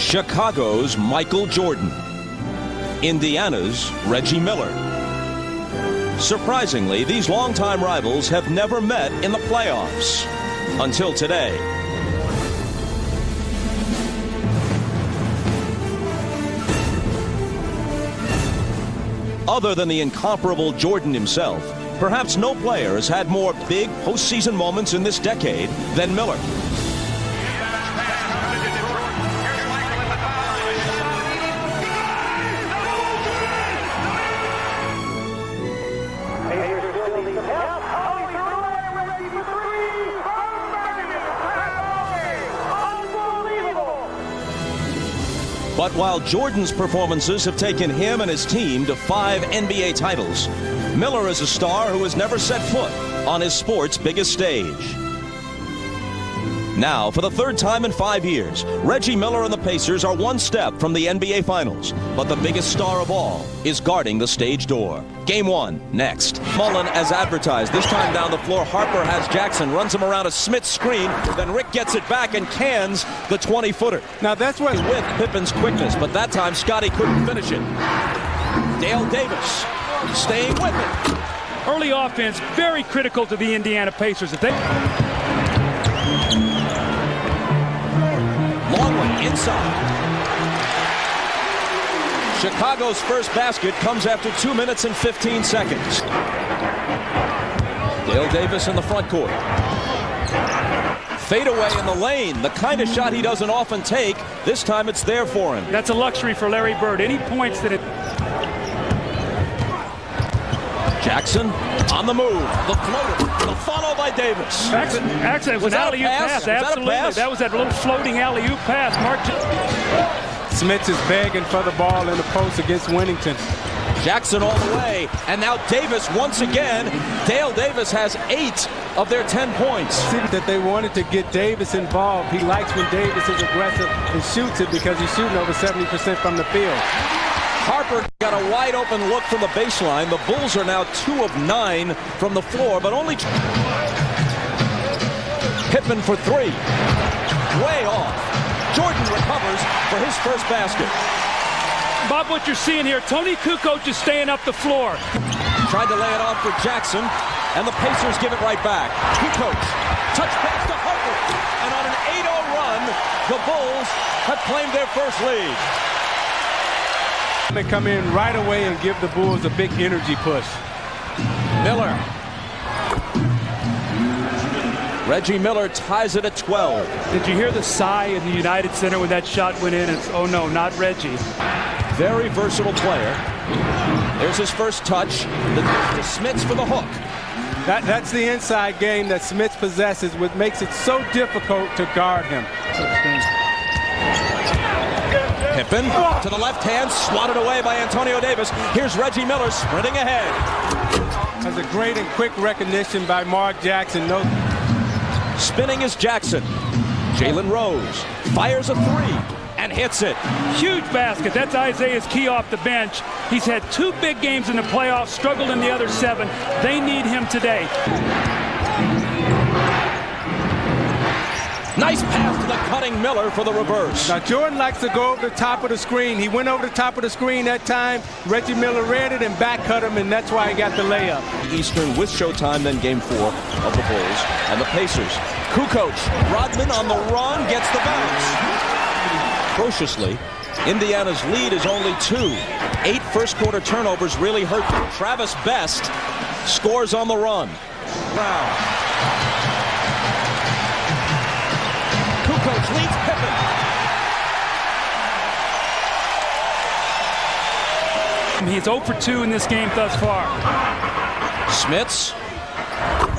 Chicago's Michael Jordan. Indiana's Reggie Miller. Surprisingly, these longtime rivals have never met in the playoffs until today. Other than the incomparable Jordan himself, perhaps no player has had more big postseason moments in this decade than Miller. But while Jordan's performances have taken him and his team to 5 NBA titles, Miller is a star who has never set foot on his sport's biggest stage. Now, for the third time in 5 years, Reggie Miller and the Pacers are one step from the NBA Finals. But the biggest star of all is guarding the stage door. Game 1, next. Mullen as advertised. This time down the floor, Harper has Jackson, runs him around a Smith screen. Then Rick gets it back and cans the 20-footer. Now that's what with Pippen's quickness, but that time Scotty couldn't finish it. Dale Davis staying with it. Early offense, very critical to the Indiana Pacers. If they... Longley inside. Chicago's first basket comes after 2 minutes and 15 seconds. Dale Davis in the front court. Fadeaway in the lane, the kind of shot he doesn't often take. This time it's there for him. That's a luxury for Larry Bird. Any points that it... Jackson on the move. The floater. The follow by Davis. Actually, it was an alley-oop pass. Absolutely. That was that little floating alley-oop pass. Smith is begging for the ball in the post against Winnington. Jackson all the way. And now Davis once again. Dale Davis has 8 of their 10 points. That they wanted to get Davis involved. He likes when Davis is aggressive and shoots it because he's shooting over 70% from the field. Harper got a wide open look from the baseline. The Bulls are now 2 of 9 from the floor, but only Pippen for 3. Way off. Jordan recovers for his first basket. Bob, what you're seeing here, Tony Kukoc is staying up the floor. Tried to lay it off for Jackson, and the Pacers give it right back. Kukoc, touch pass to Harper, and on an 8-0 run, the Bulls have claimed their first lead. They come in right away and give the Bulls a big energy push. Miller. Reggie Miller ties it at 12. Did you hear the sigh in the United Center when that shot went in? It's, oh no, not Reggie. Very versatile player. There's his first touch. The Smiths for the hook. That's the inside game that Smith possesses, which makes it so difficult to guard him. Pippen to the left hand, swatted away by Antonio Davis. Here's Reggie Miller sprinting ahead. That's a great and quick recognition by Mark Jackson. Spinning is Jackson. Jalen Rose fires a 3 and hits it. Huge basket. That's Isaiah's key off the bench. He's had 2 big games in the playoffs, struggled in the other 7. They need him today. Nice pass to the cutting Miller for the reverse. Now Jordan likes to go over the top of the screen. He went over the top of the screen that time. Reggie Miller read it and back cut him, and that's why he got the layup. Eastern with Showtime, then game 4 of the Bulls and the Pacers. Kukoc, Rodman on the run, gets the bounce. Ferociously, Indiana's lead is only 2. 8 first-quarter turnovers really hurt them. Travis Best scores on the run. Wow. Kukoc leads Pippen. He's 0 for 2 in this game thus far. Smiths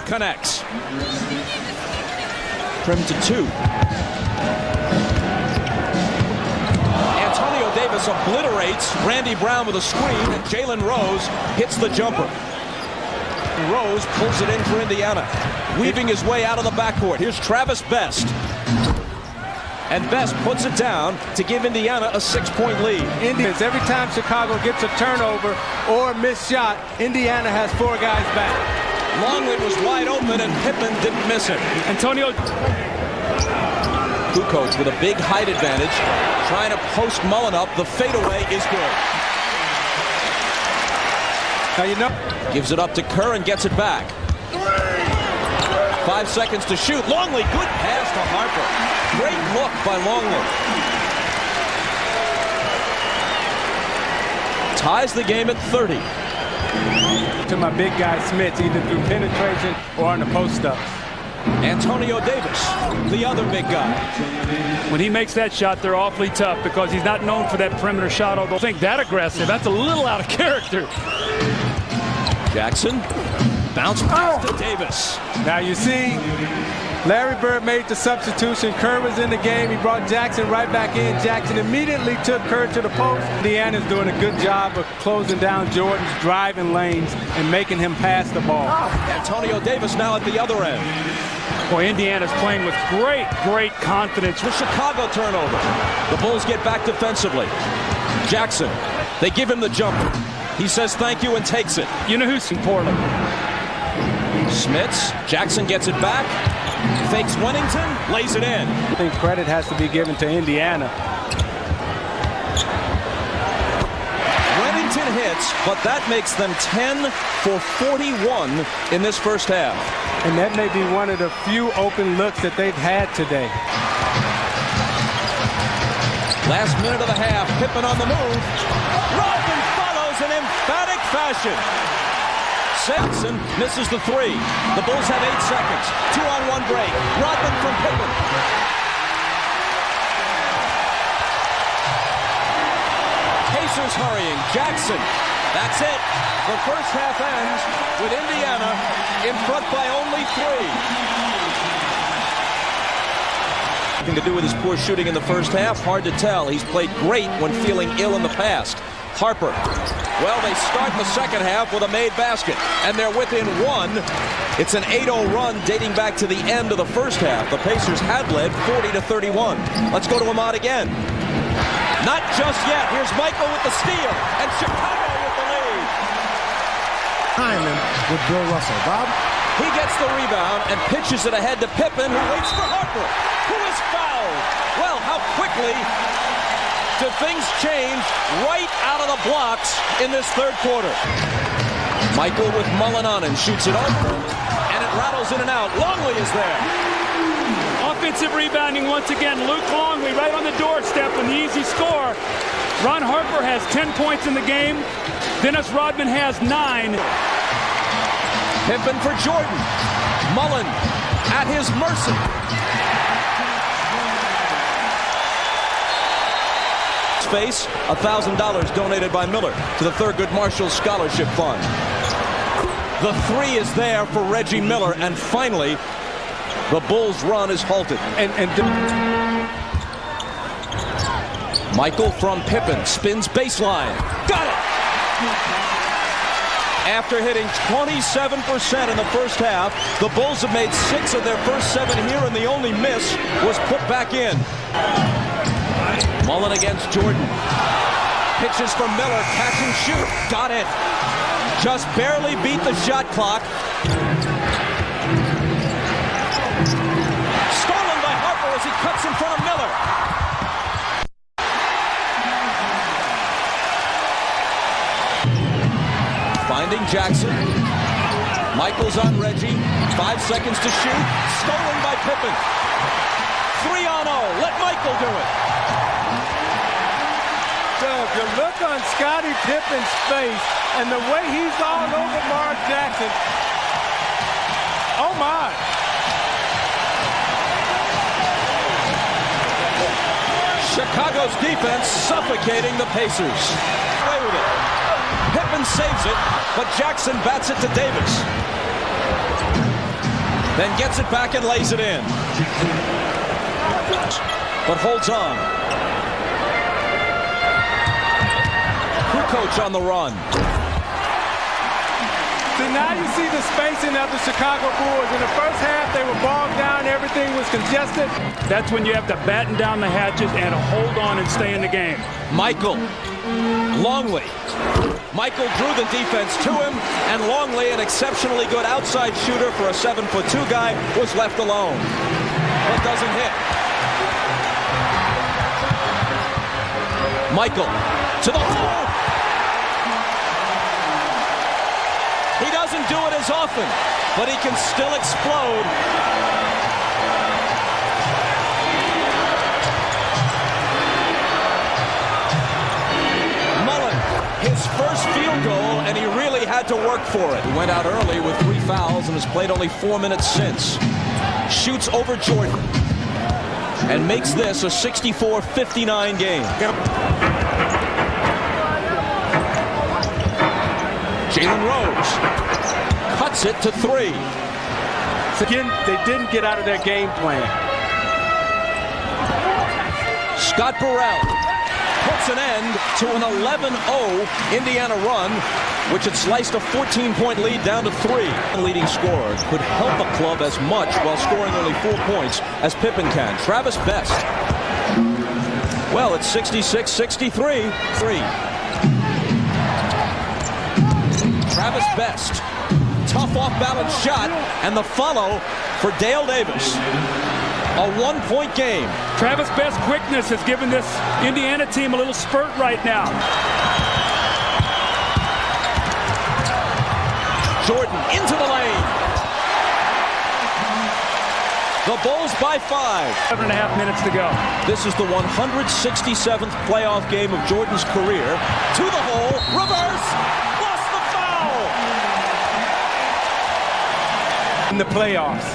connects. Trim to 2. Antonio Davis obliterates Randy Brown with a screen, and Jalen Rose hits the jumper. Rose pulls it in for Indiana, weaving his way out of the backcourt. Here's Travis Best. And Best puts it down to give Indiana a 6-point lead. Indians, every time Chicago gets a turnover or a missed shot, Indiana has 4 guys back. Longley was wide open and Pippen didn't miss it. Antonio Kukoc with a big height advantage, trying to post Mullen up. The fadeaway is good. Now gives it up to Kerr and gets it back. 5 seconds to shoot. Longley, good pass to Harper. Great look by Longley. Ties the game at 30. To my big guy Smith, either through penetration or on the post-up. Antonio Davis, the other big guy. When he makes that shot, they're awfully tough because he's not known for that perimeter shot. Although I think that aggressive, that's a little out of character. Jackson, bounce pass to Davis. Now you see, Larry Bird made the substitution. Kerr was in the game. He brought Jackson right back in. Jackson immediately took Kerr to the post. Indiana's doing a good job of closing down Jordan's driving lanes and making him pass the ball. Antonio Davis now at the other end. Boy, Indiana's playing with great confidence. The Chicago turnover. The Bulls get back defensively. Jackson, they give him the jumper. He says thank you and takes it. You know who's in Portland? Smits, Jackson gets it back. Fakes Wennington, lays it in. I think credit has to be given to Indiana. Wennington hits, but that makes them 10 for 41 in this first half. And that may be one of the few open looks that they've had today. Last minute of the half, Pippen on the move. Rodman follows in emphatic fashion. Sampson misses the three. The Bulls have 8 seconds. 2-on-1 break. Rodman from Pippen. Pacers hurrying. Jackson. That's it. The first half ends with Indiana in front by only 3. Nothing to do with his poor shooting in the first half. Hard to tell. He's played great when feeling ill in the past. Harper. Well, they start the second half with a made basket, and they're within 1. It's an 8-0 run dating back to the end of the first half. The Pacers had led 40-31. Let's go to Ahmad again. Not just yet. Here's Michael with the steal, and Chicago with the lead. Hyman with Bill Russell. Bob? He gets the rebound and pitches it ahead to Pippen, who waits for Harper, who is fouled. Well, how quickly do things change right out of the blocks in this third quarter? Michael with Mullen on and shoots it over, and it rattles in and out. Longley is there. Offensive rebounding once again. Luke Longley right on the doorstep with the easy score. Ron Harper has 10 points in the game. Dennis Rodman has 9. Pippen for Jordan. Mullen at his mercy. Face, $1,000 donated by Miller to the Thurgood Marshall Scholarship Fund. The three is there for Reggie Miller, and finally, the Bulls' run is halted. Michael from Pippen spins baseline. Got it! After hitting 27% in the first half, the Bulls have made 6 of their first 7 here, and the only miss was put back in. Mullen against Jordan. Pitches from Miller, catch and shoot. Got it. Just barely beat the shot clock. Stolen by Harper as he cuts in front of Miller. Finding Jackson. Michael's on Reggie. 5 seconds to shoot. Stolen by Pippen. 3-on-0. Let Michael do it. Doug, the look on Scottie Pippen's face and the way he's all over Mark Jackson. Oh, my. Chicago's defense suffocating the Pacers. Away with it. Pippen saves it, but Jackson bats it to Davis. Then gets it back and lays it in. But holds on. Kukoc on the run. So now you see the spacing of the Chicago Bulls. In the first half, they were bogged down. Everything was congested. That's when you have to batten down the hatches and hold on and stay in the game. Michael. Longley. Michael drew the defense to him, and Longley, an exceptionally good outside shooter for a 7'2" guy, was left alone. But doesn't hit. Michael to the hole. He doesn't do it as often, but he can still explode. Mullen, his first field goal, and he really had to work for it. He went out early with 3 fouls and has played only 4 minutes since. Shoots over Jordan and makes this a 64-59 game. Jalen Rose cuts it to 3. Again, they didn't get out of their game plan. Scott Burrell puts an end to an 11-0 Indiana run, which had sliced a 14-point lead down to 3. The leading scorer could help a club as much while scoring only 4 points as Pippen can. Travis Best. Well, it's 66-63. 3. Travis Best. Tough off-balance shot, and the follow for Dale Davis. A 1-point game. Travis Best's quickness has given this Indiana team a little spurt right now. Jordan into the lane. The Bulls by 5. 7.5 minutes to go. This is the 167th playoff game of Jordan's career. To the hole, reverse, lost the foul. In the playoffs.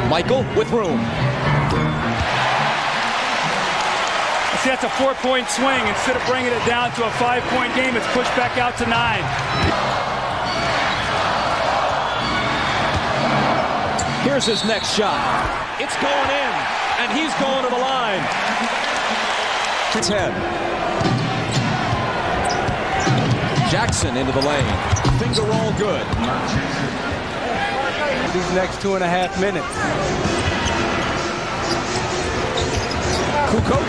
Michael with room. See, that's a 4-point swing. Instead of bringing it down to a 5-point game, it's pushed back out to 9. Here's his next shot. It's going in, and he's going to the line. 10. Jackson into the lane. Things are all good. These next 2.5 minutes. Kukoc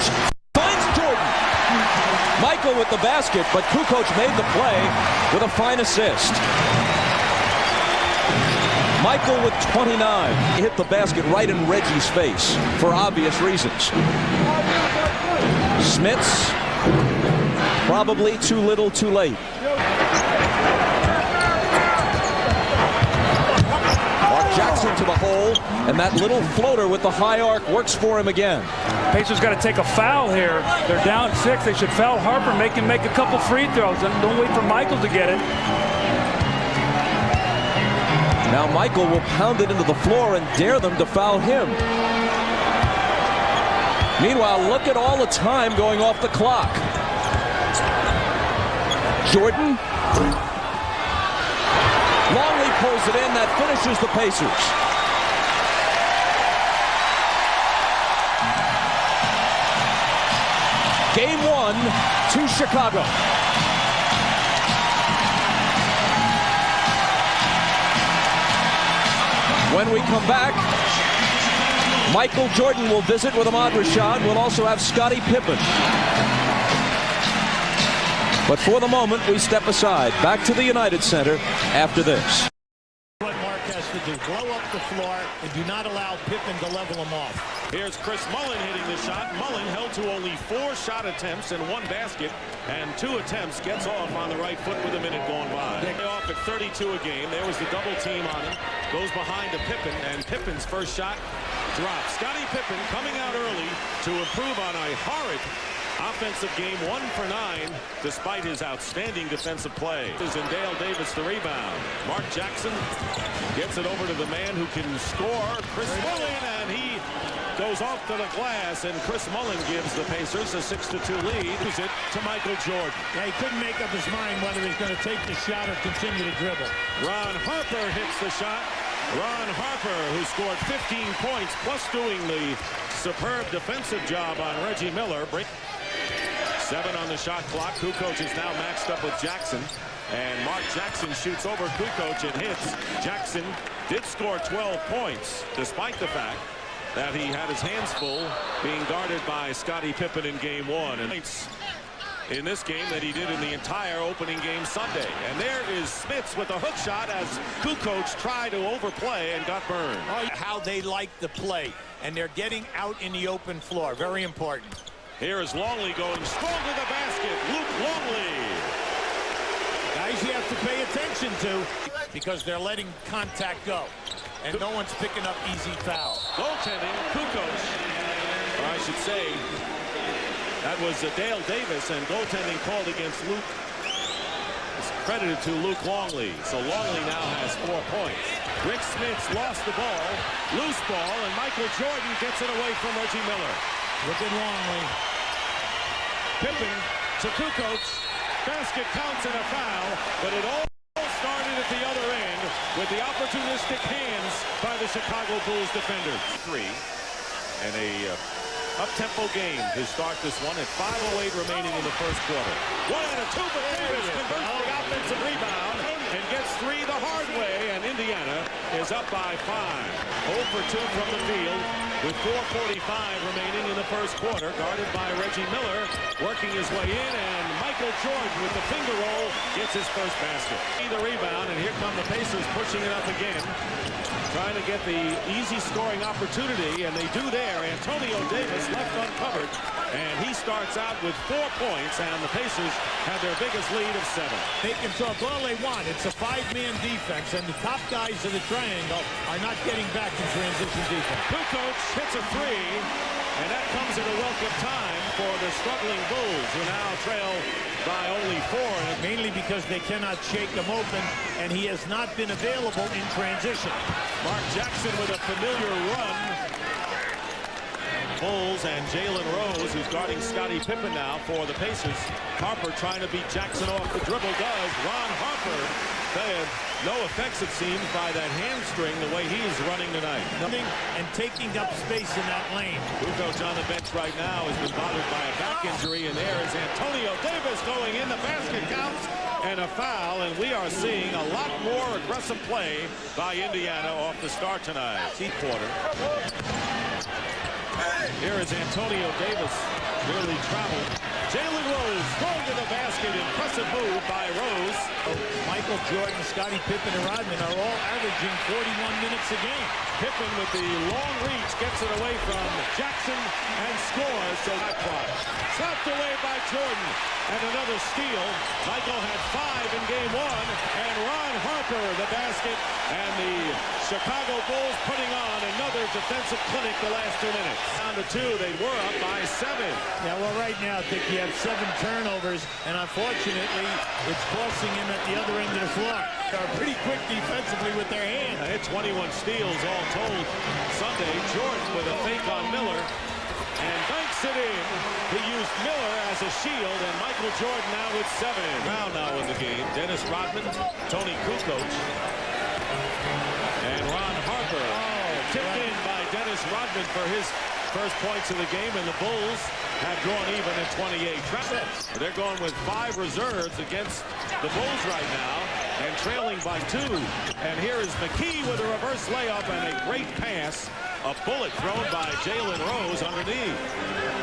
finds Jordan. Michael with the basket, but Kukoc made the play with a fine assist. Michael with 29. He hit the basket right in Reggie's face for obvious reasons. Smits, probably too little, too late. Jackson to the hole, and that little floater with the high arc works for him again. Pacers got to take a foul here. They're down 6. They should foul Harper, make him make a couple free throws, and don't wait for Michael to get it. Now Michael will pound it into the floor and dare them to foul him. Meanwhile, look at all the time going off the clock. Jordan. Longley pulls it in. That finishes the Pacers. Game 1 to Chicago. When we come back, Michael Jordan will visit with Ahmad Rashad. We'll also have Scottie Pippen. But for the moment, we step aside. Back to the United Center after this. What Mark has to do, blow up the floor and do not allow Pippen to level him off. Here's Chris Mullen hitting the shot. Mullen held to only 4 shot attempts and 1 basket, and 2 attempts, gets off on the right foot with a minute going by. They off at 32 a game. There was the double team on him. Goes behind to Pippen, and Pippen's first shot drops. Scottie Pippen coming out early to improve on a horrid offensive game, 1 for 9, despite his outstanding defensive play. And Dale Davis the rebound. Mark Jackson gets it over to the man who can score, Chris Mullen, and he goes off to the glass, and Chris Mullen gives the Pacers a 6-2 lead. Gives it to Michael Jordan. Yeah, he couldn't make up his mind whether he's going to take the shot or continue to dribble. Ron Harper hits the shot. Ron Harper, who scored 15 points, plus doing the superb defensive job on Reggie Miller. 7 on the shot clock. Kukoc is now matched up with Jackson. And Mark Jackson shoots over Kukoc and hits. Jackson did score 12 points, despite the fact that he had his hands full being guarded by Scottie Pippen in game 1. And in this game that he did in the entire opening game Sunday. And there is Smits with a hook shot as Kukoc tried to overplay and got burned. How they like the play, and they're getting out in the open floor. Very important. Here is Longley going strong to the basket. Luke Longley. Guys you have to pay attention to because they're letting contact go. And no one's picking up easy fouls. Goaltending, Kukoc. Or I should say, that was Dale Davis, and goaltending called against Luke. It's credited to Luke Longley. So Longley now has 4 points. Rick Smits lost the ball, loose ball, and Michael Jordan gets it away from Reggie Miller. Look at Longley. Pippen to Kukoc. Basket counts and a foul, but it all started at the other end with the opportunistic hands by the Chicago Bulls defenders. 3 and a up-tempo game to start this one at 5:08 remaining in the first quarter. 1 and a 2, but Davis converts the offensive rebound and gets 3 the hard way, and Indiana is up by 5. 0 for 2 from the field with 4:45 remaining in the first quarter, guarded by Reggie Miller, working his way in, and Michael Jordan with the finger roll gets his first basket. The rebound, and here come the Pacers pushing it up again, trying to get the easy scoring opportunity, and they do there. Antonio Davis left uncovered, and he starts out with 4 points, and the Pacers have their biggest lead of 7. They can talk all they want. It's a 5-man defense, and the top guys of the triangle are not getting back in transition defense. Kukoc hits a 3, and that comes at a welcome time for the struggling Bulls, who now trail by only 4. Mainly because they cannot shake him open, and he has not been available in transition. Mark Jackson with a familiar run. Bulls and Jalen Rose, who's guarding Scottie Pippen now for the Pacers. Harper trying to beat Jackson off the dribble does. Ron Harper, they have no effects, it seems, by that hamstring the way he is running tonight. And taking up space in that lane. Kukoc on the bench right now has been bothered by a back injury, and there is Antonio Davis going in. The basket counts and a foul, and we are seeing a lot more aggressive play by Indiana off the start tonight. Quarter. Here is Antonio Davis, really traveled. Jalen Rose going to the basket. Impressive move by Rose. Michael Jordan, Scottie Pippen, and Rodman are all averaging 41 minutes a game. Pippen with the long reach gets it away from Jackson and scores. So that clock slapped away by Jordan. And another steal. Michael had 5 in game 1. And Ron Harper the basket. And the Chicago Bulls putting on another defensive clinic the last 2 minutes. Down to 2. They were up by 7. Yeah, well, right now, I think you have 7 turnovers. And unfortunately, it's costing him at the other end of the floor. They're pretty quick defensively with their hands. Hit 21 steals all told Sunday. Jordan with a fake on Miller. And banks it in. He used Miller as a shield, and Michael Jordan now with 7. Brown now in the game. Dennis Rodman, Tony Kukoc, and Ron Harper. Tipped in by Dennis Rodman for his first points of the game, and the Bulls have drawn even at 28. They're going with 5 reserves against the Bulls right now, and trailing by 2. And here is McKee with a reverse layup and a great pass. A bullet thrown by Jalen Rose underneath.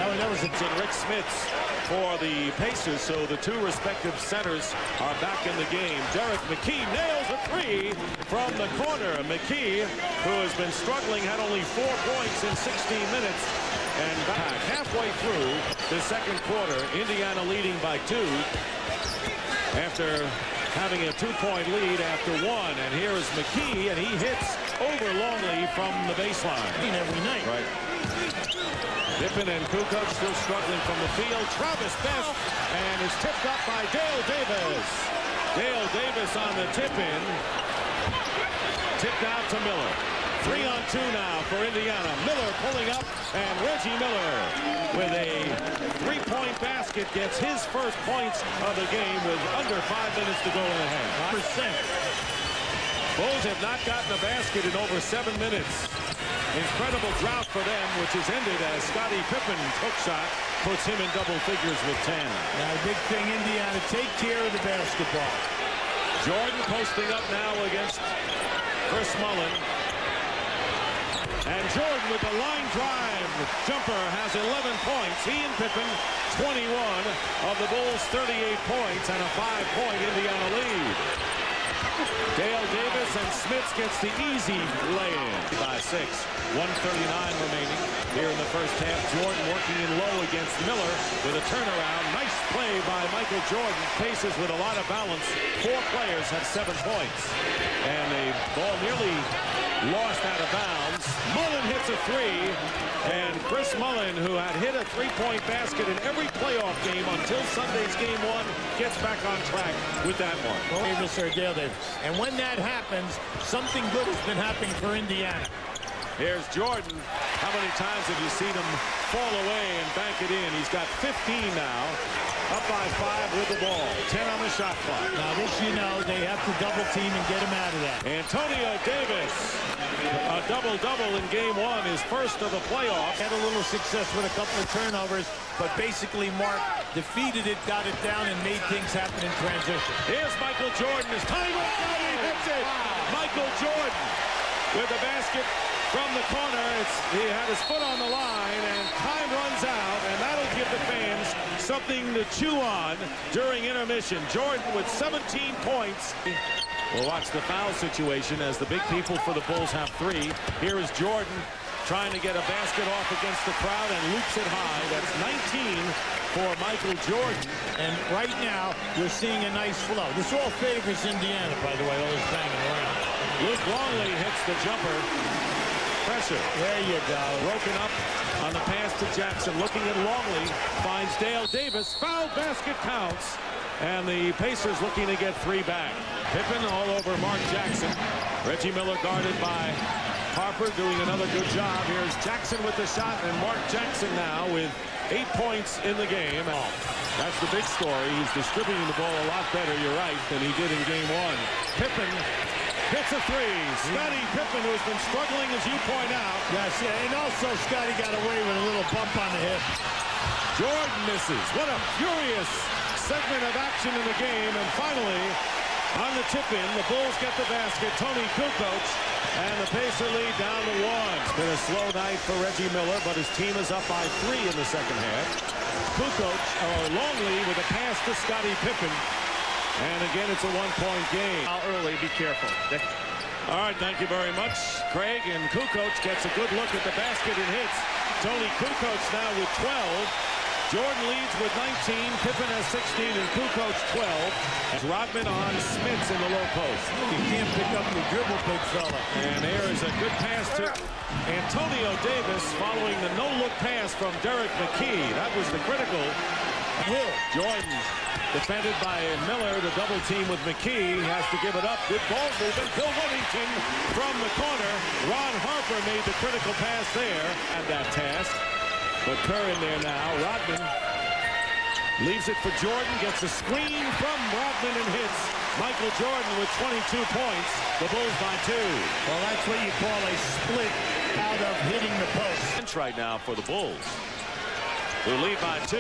That was Rick Smits for the Pacers, so the 2 respective centers are back in the game. Derek McKee nails a 3 from the corner. McKee, who has been struggling, had only 4 points in 16 minutes. And back halfway through the second quarter, Indiana leading by 2 after having a 2-point lead after 1. And here is McKee, and he hits over Longley from the baseline. Every night. Right. Pippen and Kukoc still struggling from the field. Travis Best, and is tipped up by Dale Davis. Dale Davis on the tip-in. Tipped out to Miller. 3-on-2 now for Indiana. Miller pulling up, and Reggie Miller with a 3-point basket gets his first points of the game with under 5 minutes to go in the half. Bulls have not gotten a basket in over 7 minutes. Incredible drought for them, which has ended as Scottie Pippen's hook shot puts him in double figures with 10. Now, big thing, Indiana, take care of the basketball. Jordan posting up now against Chris Mullin. And Jordan with the line drive jumper has 11 points. He and Pippen 21 of the Bulls' 38 points and a 5-point Indiana lead. Dale Davis, and Smits gets the easy lay-in by 6. 1:39 remaining here in the first half. Jordan working in low against Miller with a turnaround. Nice play by Michael Jordan. Pacers with a lot of balance. 4 players have 7 points. And the ball nearly lost out of bounds. Mullen hits a 3. And Chris Mullen, who had hit a 3-point basket in every playoff game until Sunday's game 1, gets back on track with that one. Davis or Dale Davis. And when that happens, something good has been happening for Indiana. Here's Jordan. How many times have you seen him fall away and bank it in? He's got 15 now. Up by 5 with the ball. 10 on the shot clock. Now this, you know, they have to double team and get him out of that. Antonio Davis. A double-double in game 1, his first of the playoffs. Had a little success with a couple of turnovers, but basically Mark defeated it, got it down, and made things happen in transition. Here's Michael Jordan. His time runs out. He hits it. Michael Jordan with the basket from the corner. He had his foot on the line, and time runs out, and that'll give the fans something to chew on during intermission. Jordan with 17 points. We'll watch the foul situation as the big people for the Bulls have 3. Here is Jordan trying to get a basket off against the crowd and loops it high. That's 19 for Michael Jordan. And right now, you're seeing a nice flow. This all favors Indiana, by the way, all this banging around. Luke Longley hits the jumper. Pressure. There you go. Broken up on the pass to Jackson. Looking at Longley. Finds Dale Davis. Foul basket counts. And the Pacers looking to get 3 back. Pippen all over Mark Jackson. Reggie Miller guarded by Harper, doing another good job. Here's Jackson with the shot, and Mark Jackson now with 8 points in the game. That's the big story. He's distributing the ball a lot better, you're right, than he did in game 1. Pippen hits a 3. Scottie Pippen, who's been struggling, as you point out. Yes, and also Scottie got away with a little bump on the hip. Jordan misses. What a furious segment of action in the game. And finally, on the tip-in, the Bulls get the basket. Tony Kukoc, and the Pacer lead down to 1. It's been a slow night for Reggie Miller, but his team is up by 3 in the second half. Kukoc, or Longley, with a pass to Scottie Pippen. And again, it's a 1-point game. How early, be careful. All right, thank you very much, Craig. And Kukoc gets a good look at the basket and hits. Tony Kukoc now with 12. Jordan leads with 19. Pippen has 16 and Kukoc 12. As Rodman on Smits in the low post. You can't pick up your dribble, big fella. And there is a good pass to Antonio Davis following the no-look pass from Derek McKee. That was the critical. Jordan defended by Miller. The double team with McKee. He has to give it up. Good ball movement. Bill Wellington from the corner. Ron Harper made the critical pass there at that task. But Kerr in there now. Rodman leaves it for Jordan. Gets a screen from Rodman and hits. Michael Jordan with 22 points. The Bulls by 2. Well, that's what you call a split out of hitting the post. Right now for the Bulls, who lead by 2.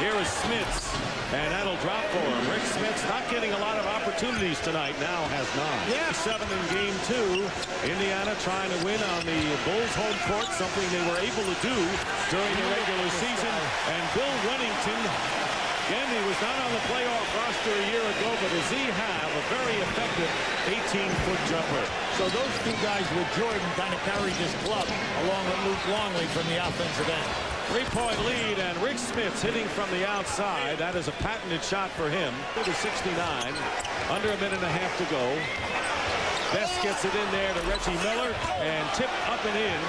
Here is Smits, and that'll drop for him. Rick Smits not getting a lot of opportunities tonight. Now has 9. Yeah. 7 in game 2. Indiana trying to win on the Bulls home court, something they were able to do during the regular season. And Bill Wennington, again, he was not on the playoff roster a year ago, but does he have a very effective 18-foot jumper? So those 2 guys with Jordan kind of carried this club, along with Luke Longley from the offensive end. 3-point lead, and Rick Smits hitting from the outside. That is a patented shot for him. To 69. Under a minute and a half to go. Best gets it in there to Reggie Miller, and tipped up and in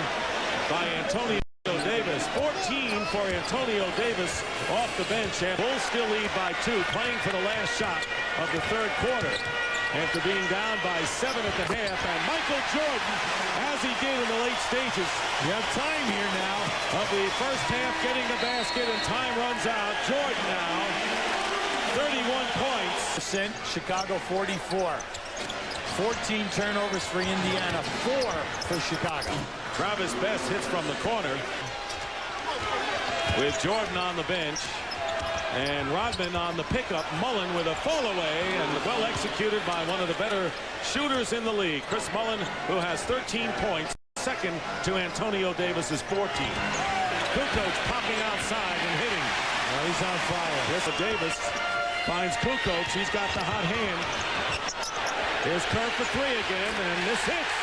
by Antonio Davis. 14 for Antonio Davis off the bench, and Bulls still lead by 2, playing for the last shot of the 3rd quarter. After being down by 7 at the half, and Michael Jordan, as he did in the late stages. You have time here now. Of the first half, getting the basket, and time runs out. Jordan now, 31 points. Chicago 44. 14 turnovers for Indiana, 4 for Chicago. Travis Best hits from the corner with Jordan on the bench. And Rodman on the pickup. Mullen with a fall away, and well executed by one of the better shooters in the league. Chris Mullen, who has 13 points, second to Antonio Davis's 14. Kukoc popping outside and hitting. Well, he's on fire. Davis finds Kukoc. He's got the hot hand. Here's Kerr for three again, and this hits.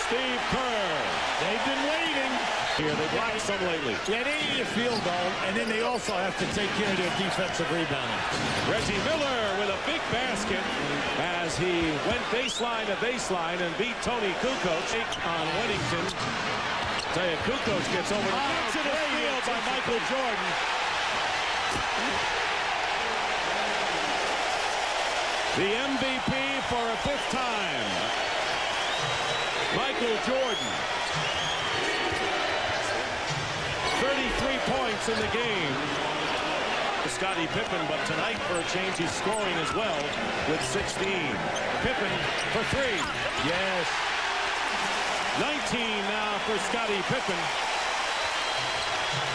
Steve Kerr. They've been waiting. Here they block some lately. Yeah, they need a field goal, and then they also have to take care of their defensive rebounding. Reggie Miller with a big basket as he went baseline to baseline and beat Tony Kukoc on Wennington. Tell you, Kukoc gets over to the field by Michael Jordan. The MVP for a fifth time. Michael Jordan. 33 points in the game. Scottie Pippen, but tonight for a change he's scoring as well with 16. Pippen for three. Yes. 19 now for Scottie Pippen.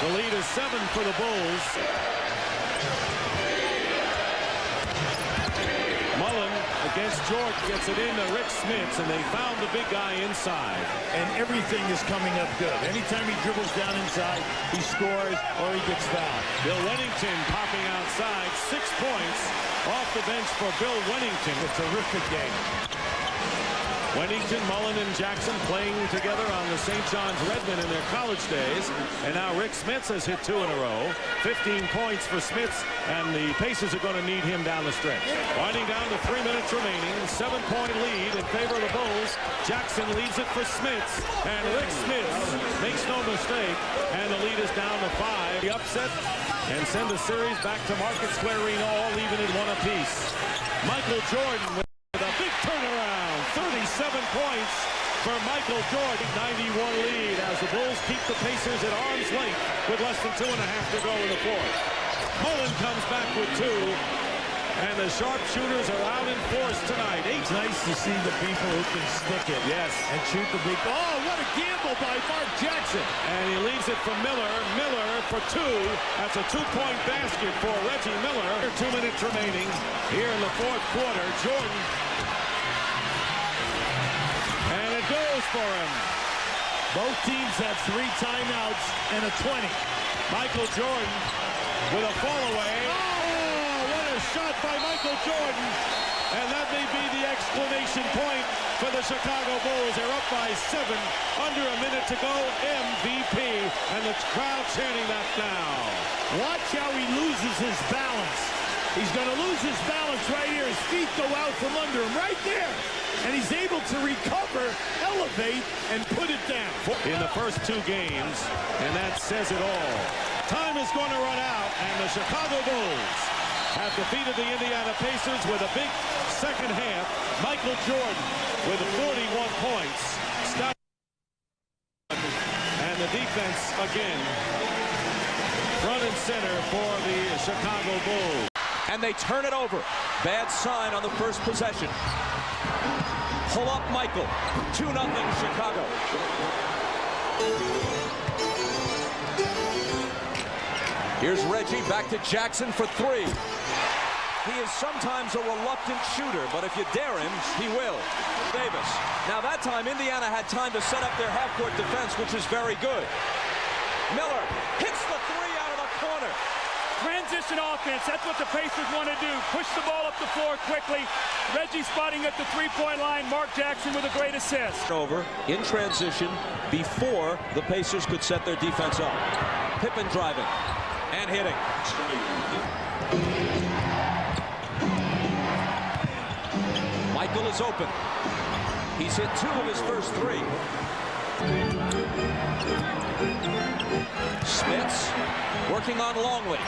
The lead is 7 for the Bulls. Mullen against Jordan gets it into Rick Smits, and they found the big guy inside. And everything is coming up good. Anytime he dribbles down inside, he scores or he gets fouled. Bill Wennington popping outside, 6 points off the bench for Bill Wennington. A terrific game. Wennington, Mullen, and Jackson playing together on the St. John's Redmen in their college days. And now Rick Smits has hit 2 in a row. 15 points for Smits, and the Pacers are going to need him down the stretch. Winding down to 3 minutes remaining. 7-point lead in favor of the Bulls. Jackson leaves it for Smits, and Rick Smits makes no mistake, and the lead is down to 5. The upset and send the series back to Market Square Arena, all even at 1 apiece. Michael Jordan with a big turnaround. 37 points for Michael Jordan. 91 lead as the Bulls keep the Pacers at arm's length with less than 2.5 to go in the fourth. Mullen comes back with 2, and the sharpshooters are out in force tonight. It's nice to see the people who can stick it. Yes. And shoot the big. Oh, what a gamble by Mark Jackson. And he leaves it for Miller. Miller for 2. That's a 2-point basket for Reggie Miller. 2 minutes remaining here in the fourth quarter. Jordan. And it goes for him. Both teams have 3 timeouts and a 20. Michael Jordan with a fall away. Oh, what a shot by Michael Jordan. And that may be the exclamation point for the Chicago Bulls. They're up by 7, under a minute to go. MVP, and the crowd chanting that now. Watch how he loses his balance. He's going to lose his balance right here. His feet go out from under him right there. And he's able to recover, elevate, and put it down. In the first 2 games, and that says it all. Time is going to run out, and the Chicago Bulls have defeated the Indiana Pacers with a big second half. Michael Jordan with 41 points. Stop. And the defense again, front and center for the Chicago Bulls. And they turn it over. Bad sign on the first possession. Pull up Michael. 2-0 Chicago. Here's Reggie back to Jackson for 3. He is sometimes a reluctant shooter, but if you dare him, he will. Davis. Now that time, Indiana had time to set up their half-court defense, which is very good. Miller hits the 3 out of the corner. Transition offense, that's what the Pacers want to do. Push the ball up the floor quickly. Reggie spotting at the 3-point line. Mark Jackson with a great assist. Over in transition before the Pacers could set their defense up. Pippen driving and hitting. Michael is open. He's hit 2 of his first 3. Smits working on Longley.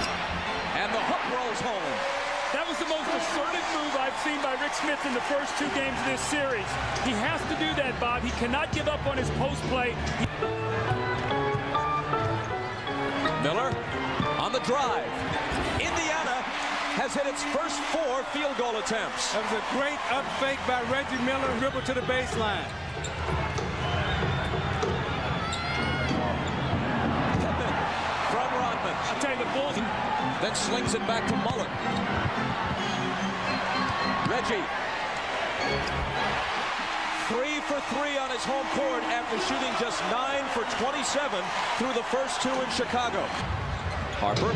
And the hook rolls home. That was the most assertive move I've seen by Rick Smits in the first 2 games of this series. He has to do that, Bob. He cannot give up on his post play. Miller on the drive. Indiana has hit its first 4 field goal attempts. That was a great up fake by Reggie Miller, dribble to the baseline. Pippen from Rodman. I'll tell you, the Bulls. Then slings it back to Mullen. Reggie. 3 for 3 on his home court after shooting just 9 for 27 through the first 2 in Chicago. Harper.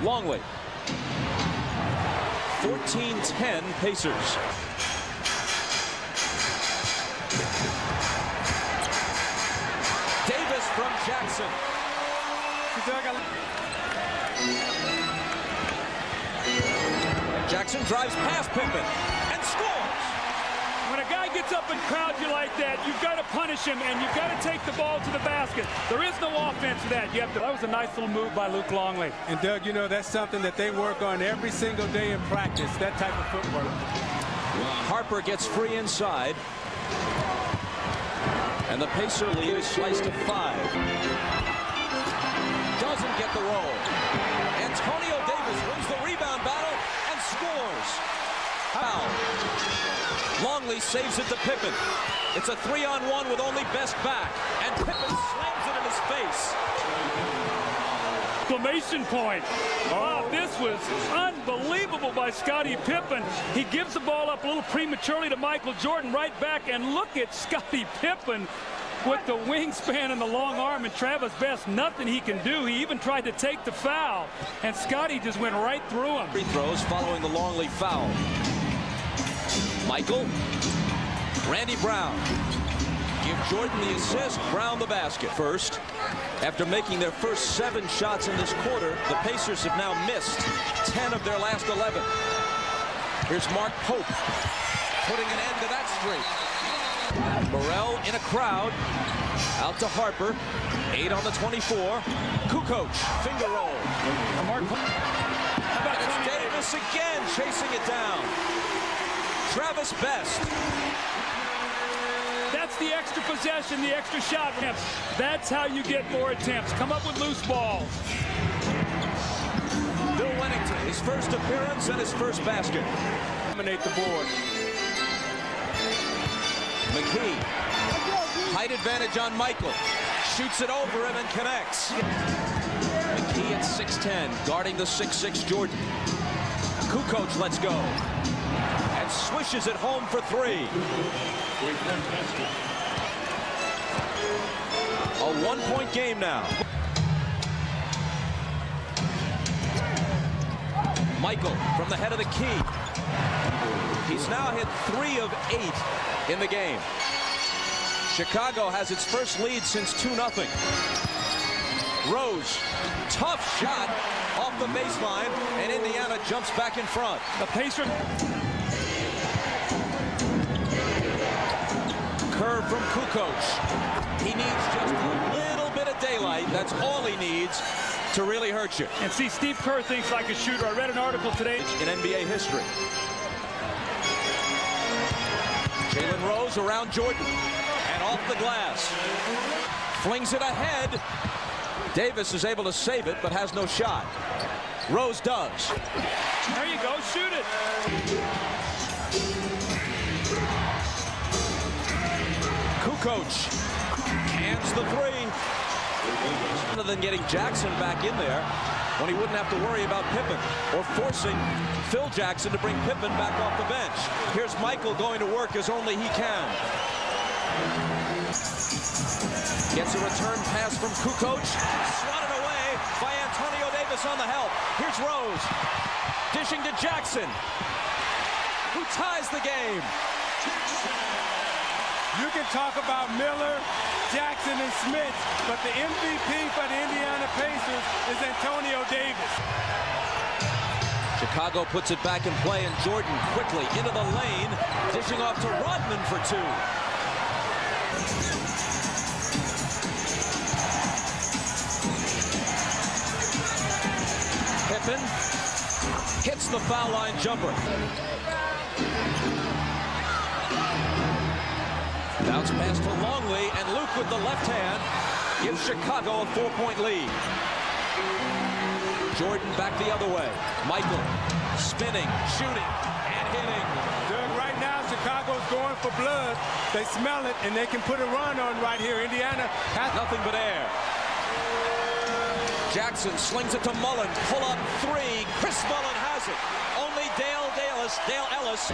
Longley. 14-10 Pacers. Davis from Jackson. Jackson drives past Pippen and scores. When a guy gets up and crowds you like that, you've got to punish him, and you've got to take the ball to the basket. There is no offense to that. That was a nice little move by Luke Longley. And Doug, you know, that's something that they work on every single day in practice, that type of footwork. Harper gets free inside. And the Pacer lead is sliced to 5. Doesn't get the roll. Antonio Davis wins the rebound battle and scores. Foul. Longley saves it to Pippen. It's a 3-on-1 with only Best back. And Pippen slams it in his face. Exclamation point. Wow, this was unbelievable by Scottie Pippen. He gives the ball up a little prematurely to Michael Jordan right back, and look at Scottie Pippen with the wingspan and the long arm, and Travis Best, nothing he can do. He even tried to take the foul, and Scottie just went right through him. Free throws following the Longley foul. Michael, Randy Brown. Give Jordan the assist, Brown the basket. First, after making their first 7 shots in this quarter, the Pacers have now missed 10 of their last 11. Here's Mark Pope putting an end to that streak. Burrell in a crowd, out to Harper, 8 on the 24. Kukoc, finger roll. How about It's Davis again chasing it down. Travis Best. That's the extra possession, the extra shot attempts. That's how you get more attempts. Come up with loose balls. Bill Wennington, his first appearance and his first basket. Dominate the board. McKee, height advantage on Michael. Shoots it over him and connects. McKee at 6'10", guarding the 6'6" Jordan. Kukoc lets go. And swishes it home for 3. A 1-point game now. Michael from the head of the key. He's now hit 3 of 8 in the game. Chicago has its first lead since 2-0. Rose, tough shot off the baseline, and Indiana jumps back in front. The Pacers. Curve from Kukoc. He needs just a little bit of daylight. That's all he needs to really hurt you. And see, Steve Kerr thinks like a shooter. I read an article today In NBA history. Jalen Rose around Jordan. And off the glass. Flings it ahead. Davis is able to save it, but has no shot. Rose does. There you go, shoot it. Kukoc cans the 3. Rather than getting Jackson back in there when he wouldn't have to worry about Pippen, or forcing Phil Jackson to bring Pippen back off the bench. Here's Michael going to work as only he can. Gets a return pass from Kukoc. Swatted away by Antonio Davis on the help. Here's Rose. Dishing to Jackson, who ties the game. You can talk about Miller, Jackson, and Smith, but the MVP for the Indiana Pacers is Antonio Davis. Chicago puts it back in play, and Jordan quickly into the lane, dishing off to Rodman for 2. Pippen hits the foul line jumper. Bounce pass to Longley, and Luke with the left hand gives Chicago a 4-point lead. Jordan back the other way. Michael spinning, shooting, and hitting. Doug, right now, Chicago's going for blood. They smell it, and they can put a run on right here. Indiana has Nothing but air. Jackson slings it to Mullen. Pull up 3. Chris Mullen has it. Only Dale Ellis.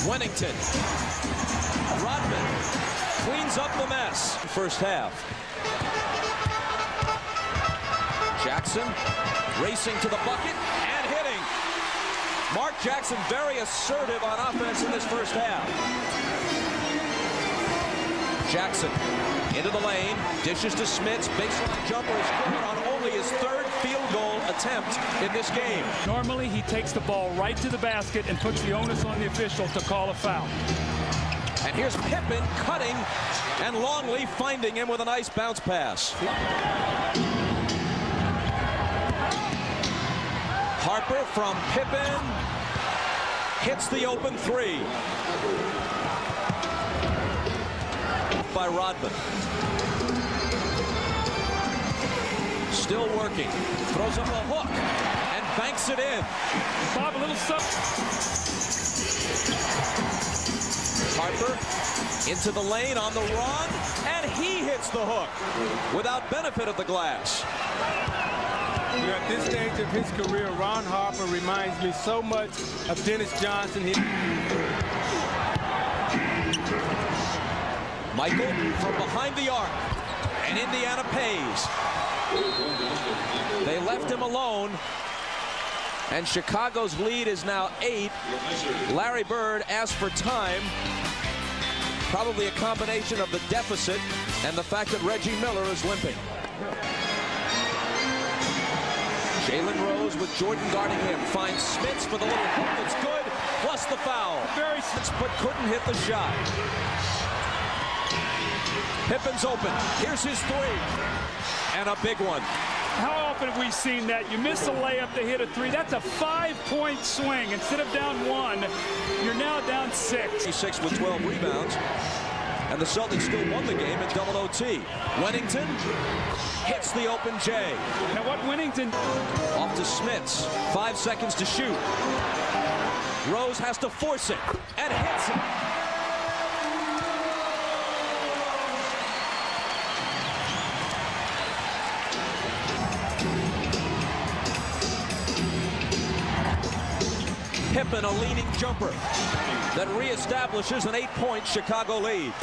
Wennington. Rodman cleans up the mess. First half. Jackson Racing to the bucket and hitting. Mark Jackson very assertive on offense in this first half. Jackson into the lane, dishes to Smits, baseline jumper is good on only his third field goal attempt in this game. Normally he takes the ball right to the basket and puts the onus on the official to call a foul. And here's Pippen cutting, and Longley finding him with a nice bounce pass. Harper from Pippen hits the open three. By Rodman. Still working. Throws up a hook and banks it in. Bob, a little something. Harper into the lane on the run, and he hits the hook without benefit of the glass. You know, at this stage of his career, Ron Harper reminds me so much of Dennis Johnson. Michael from behind the arc, and Indiana pays. They left him alone, and Chicago's lead is now 8. Larry Bird asked for time. Probably a combination of the deficit and the fact that Reggie Miller is limping. Jalen Rose with Jordan guarding him. Finds Smits for the little hook. It's good, plus the foul. Very Smits, but couldn't hit the shot. Pippen's open. Here's his three. And a big one. How often have we seen that? You miss a layup to hit a three. That's a 5-point swing. Instead of down 1, you're now down 6. 6 with 12 rebounds. And the Celtics still won the game in double OT. Wennington hits the open J. Now what Wennington... Off to Smits. 5 seconds to shoot. Rose has to force it and hits it. Pippen, a leaning jumper that reestablishes an 8-point Chicago lead.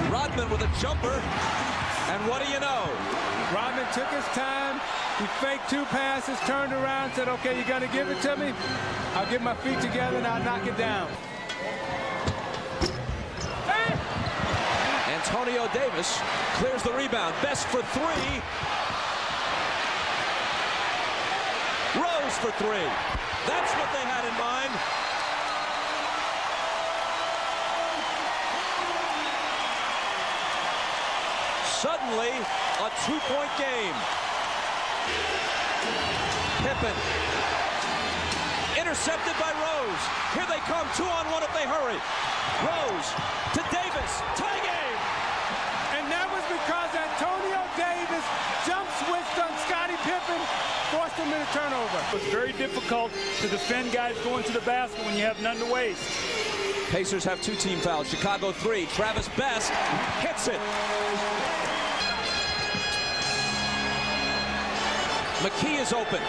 Rodman with a jumper, and what do you know? Rodman took his time. He faked 2 passes, turned around, said, okay, you're going to give it to me? I'll get my feet together and I'll knock it down. Antonio Davis clears the rebound. Best for 3. Rose for 3. That's what they had in mind. Suddenly, a 2-point game. Pippen. Intercepted by Rose. Here they come, 2-on-1 if they hurry. Rose to Davis. Tie game. And that was because Antonio Davis jump switched on Scottie Pippen, forced him into turnover. It's very difficult to defend guys going to the basket when you have none to waste. Pacers have 2 team fouls. Chicago 3. Travis Best hits it. McKee is open.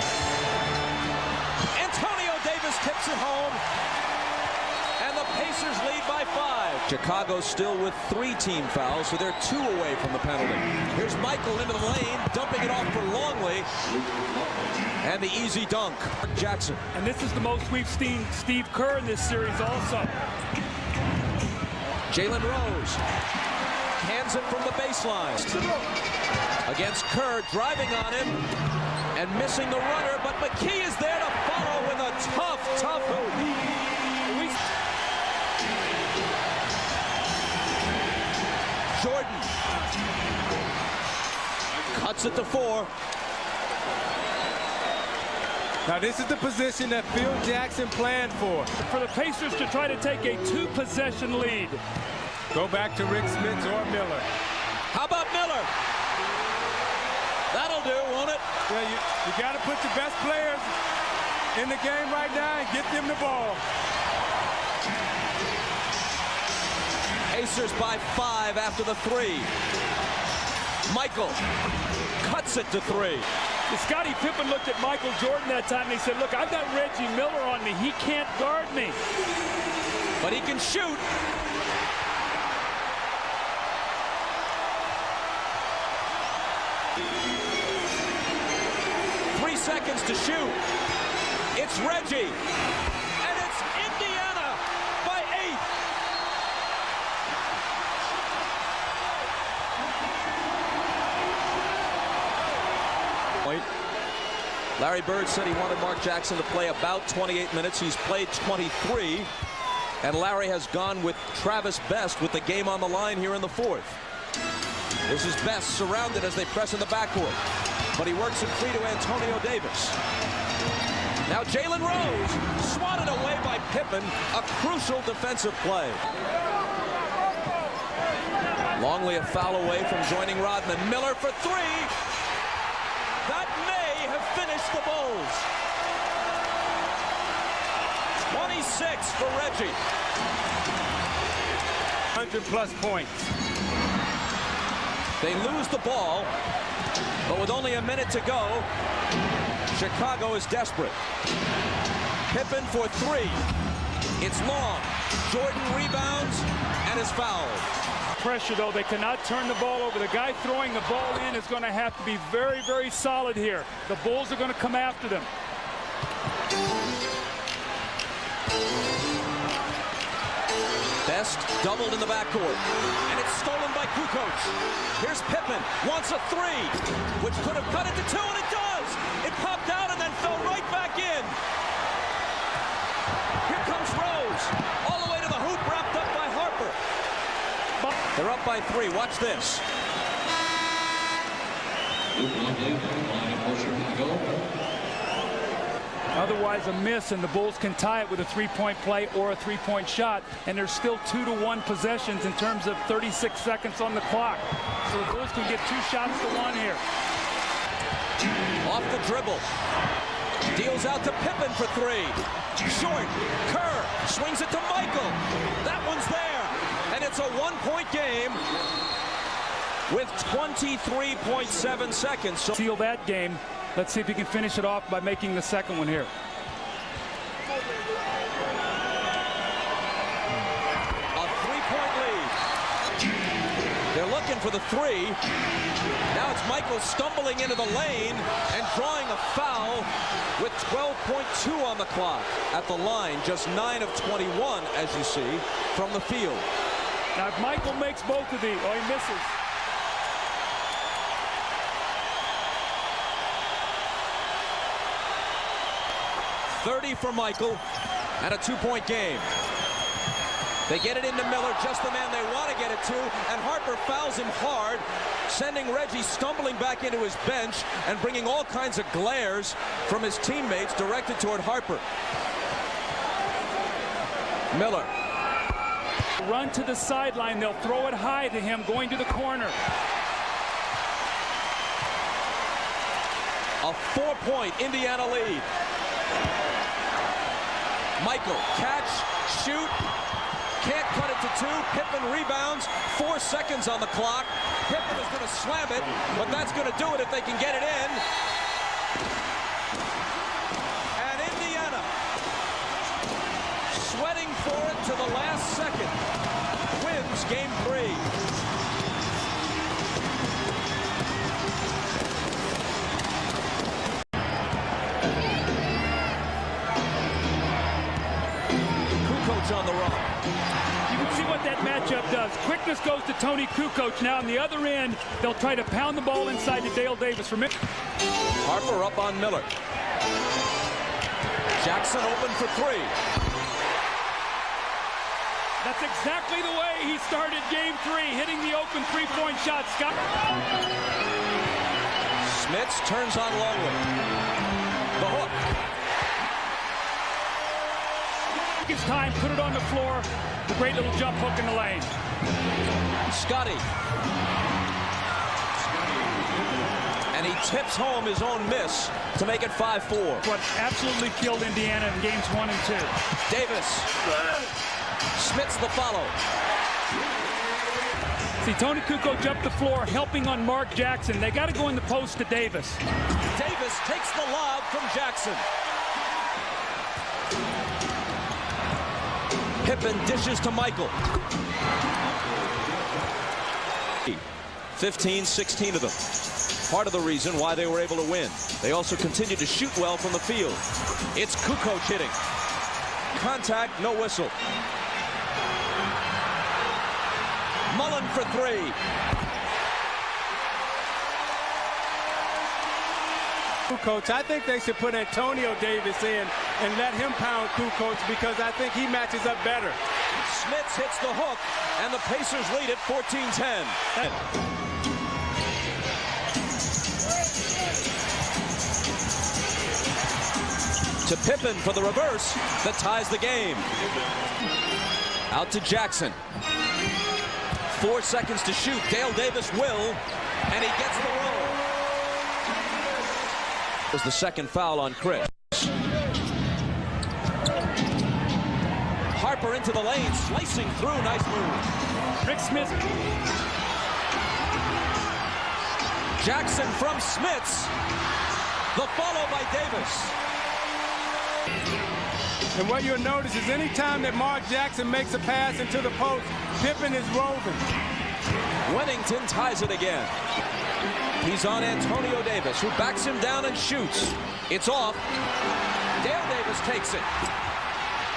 Antonio Davis tips it home. And the Pacers lead by 5. Chicago still with 3 team fouls, so they're 2 away from the penalty. Here's Michael into the lane, dumping it off for Longley. And the easy dunk. Jackson. And this is the most we've seen Steve Kerr in this series also. Jalen Rose hands it from the baseline. Against Kerr, driving on him and missing the runner, but McKee is there to follow with a tough hoop. Jordan cuts it to 4. Now this is the position that Phil Jackson planned for. For the Pacers to try to take a 2-possession lead. Go back to Rick Smits or Miller. How about Miller? That'll do, won't it? Yeah, you got to put your best players in the game right now and get them the ball. Pacers by 5 after the 3. Michael cuts it to 3. Scottie Pippen looked at Michael Jordan that time and he said, look, I've got Reggie Miller on me. He can't guard me. But he can shoot. seconds to shoot. It's Reggie. And it's Indiana by 8. Larry Bird said he wanted Mark Jackson to play about 28 minutes. He's played 23. And Larry has gone with Travis Best with the game on the line here in the fourth. This is Best surrounded as they press in the backcourt. But he works it free to Antonio Davis. Now Jalen Rose swatted away by Pippen. A crucial defensive play. Longley a foul away from joining Rodman. Miller for three. That may have finished the Bulls. 26 for Reggie. 100+ points. They lose the ball, but with only a minute to go, Chicago is desperate. Pippen for three. It's long. Jordan rebounds and is fouled. Pressure, though. They cannot turn the ball over. The guy throwing the ball in is going to have to be very, very solid here. The Bulls are going to come after them. Best doubled in the backcourt, and it's stolen by Kukoc. Here's Pippen, wants a three, which could have cut it to two, and it does. It popped out and then fell right back in. Here comes Rose, all the way to the hoop, wrapped up by Harper. They're up by three. Watch this. Otherwise a miss, and the Bulls can tie it with a three-point play or a three-point shot, and there's still 2-to-1 possessions in terms of 36 seconds on the clock. So the Bulls can get 2 shots to 1 here. Off the dribble. Deals out to Pippen for three. Short. Kerr swings it to Michael. That one's there. And it's a one-point game with 23.7 seconds. So Seal that game. Let's see if he can finish it off by making the second one here. A three-point lead. They're looking for the three. Now it's Michael stumbling into the lane and drawing a foul with 12.2 on the clock. At the line, just 9 of 21, as you see, from the field. Now if Michael makes both of these, he misses. .30 for Michael and a 2-point game. They get it into Miller, just the man they want to get it to, and Harper fouls him hard, sending Reggie stumbling back into his bench and bringing all kinds of glares from his teammates directed toward Harper. Miller. Run to the sideline. They'll throw it high to him going to the corner. A 4-point Indiana lead. Michael, catch, shoot, can't cut it to two. Pippen rebounds, 4 seconds on the clock. Pippen is going to slam it, but that's going to do it if they can get it in. And Indiana, sweating for it to the last second, wins game 3. On the run. You can see what that matchup does. Quickness goes to Tony Kukoc. Now on the other end, they'll try to pound the ball inside to Dale Davis. Harper up on Miller. Jackson open for three. That's exactly the way he started game 3, hitting the open three-point shot. Scott. Smits turns on Longley. The hook. It's time, put it on the floor. The great little jump hook in the lane. Scotty. And he tips home his own miss to make it 5-4. What absolutely killed Indiana in games 1 and 2. Davis. Smits the follow. See, Tony Kukoc up the floor, helping on Mark Jackson. They got to go in the post to Davis. Davis takes the lob from Jackson. Pippen dishes to Michael. 15, 16 of them. Part of the reason why they were able to win. They also continue to shoot well from the field. It's Kukoc hitting. Contact, no whistle. Mullen for three. Kukoc, I think they should put Antonio Davis in and let him pound Kukoc because I think he matches up better. Smits hits the hook, and the Pacers lead at 14-10. To Pippen for the reverse that ties the game. Out to Jackson. 4 seconds to shoot. Dale Davis will, and he gets the roll. Was the second foul on Chris. Harper into the lane, slicing through. Nice move. Rick Smith. Jackson from Smits. The follow by Davis. And what you'll notice is anytime that Mark Jackson makes a pass into the post, Pippen is roving. Wennington ties it again. He's on Antonio Davis, who backs him down and shoots. It's off. Dale Davis takes it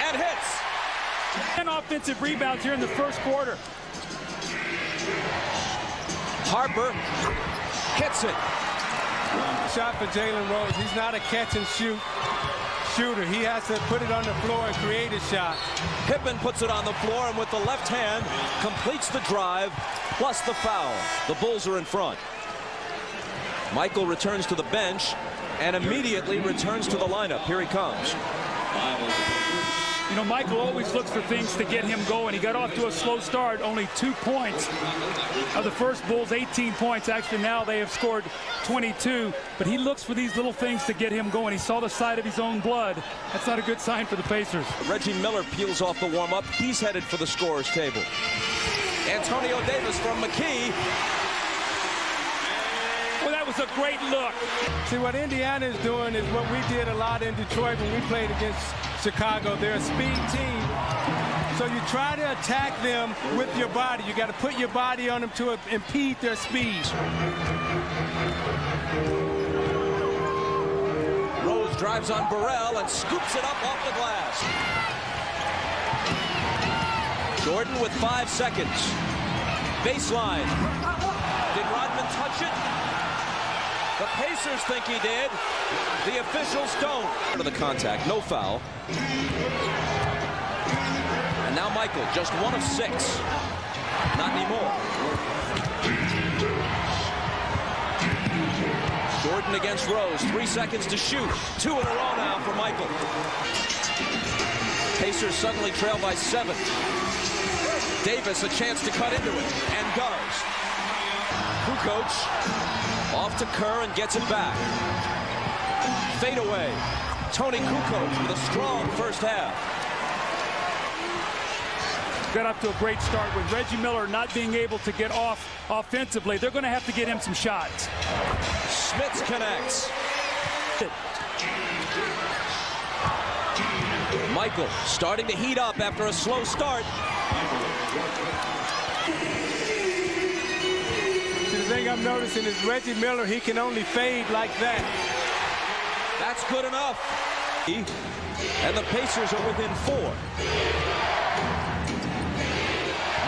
and hits. 10 offensive rebounds here in the first quarter. Harper hits it. Shot for Jalen Rose. He's not a catch and shoot shooter. He has to put it on the floor and create a shot. Pippen puts it on the floor and with the left hand completes the drive plus the foul. The Bulls are in front. Michael returns to the bench and immediately returns to the lineup. Here he comes. You know, Michael always looks for things to get him going. He got off to a slow start, only 2 points. Of the first Bulls, 18 points. Actually, now they have scored 22. But he looks for these little things to get him going. He saw the side of his own blood. That's not a good sign for the Pacers. Reggie Miller peels off the warm-up. He's headed for the scorer's table. Antonio Davis from McKee. Well, that was a great look. See, what Indiana is doing is what we did a lot in Detroit when we played against Chicago. They're a speed team. So you try to attack them with your body. You got to put your body on them to impede their speed. Rose drives on Burrell and scoops it up off the glass. Jordan with 5 seconds. Baseline. Did Rodman touch it? The Pacers think he did. The officials don't. To the contact, no foul. And now Michael, just 1 of 6. Not anymore. Jordan against Rose, 3 seconds to shoot. 2 in a row now for Michael. Pacers suddenly trail by 7. Davis a chance to cut into it, and does. Kukoc off to Kerr and gets it back. Fade away. Tony Kukoc with a strong first half. Got off to a great start with Reggie Miller not being able to get off offensively. They're going to have to get him some shots. Smits connects. Michael starting to heat up after a slow start. The thing I'm noticing is Reggie Miller, he can only fade like that. That's good enough. And the Pacers are within 4.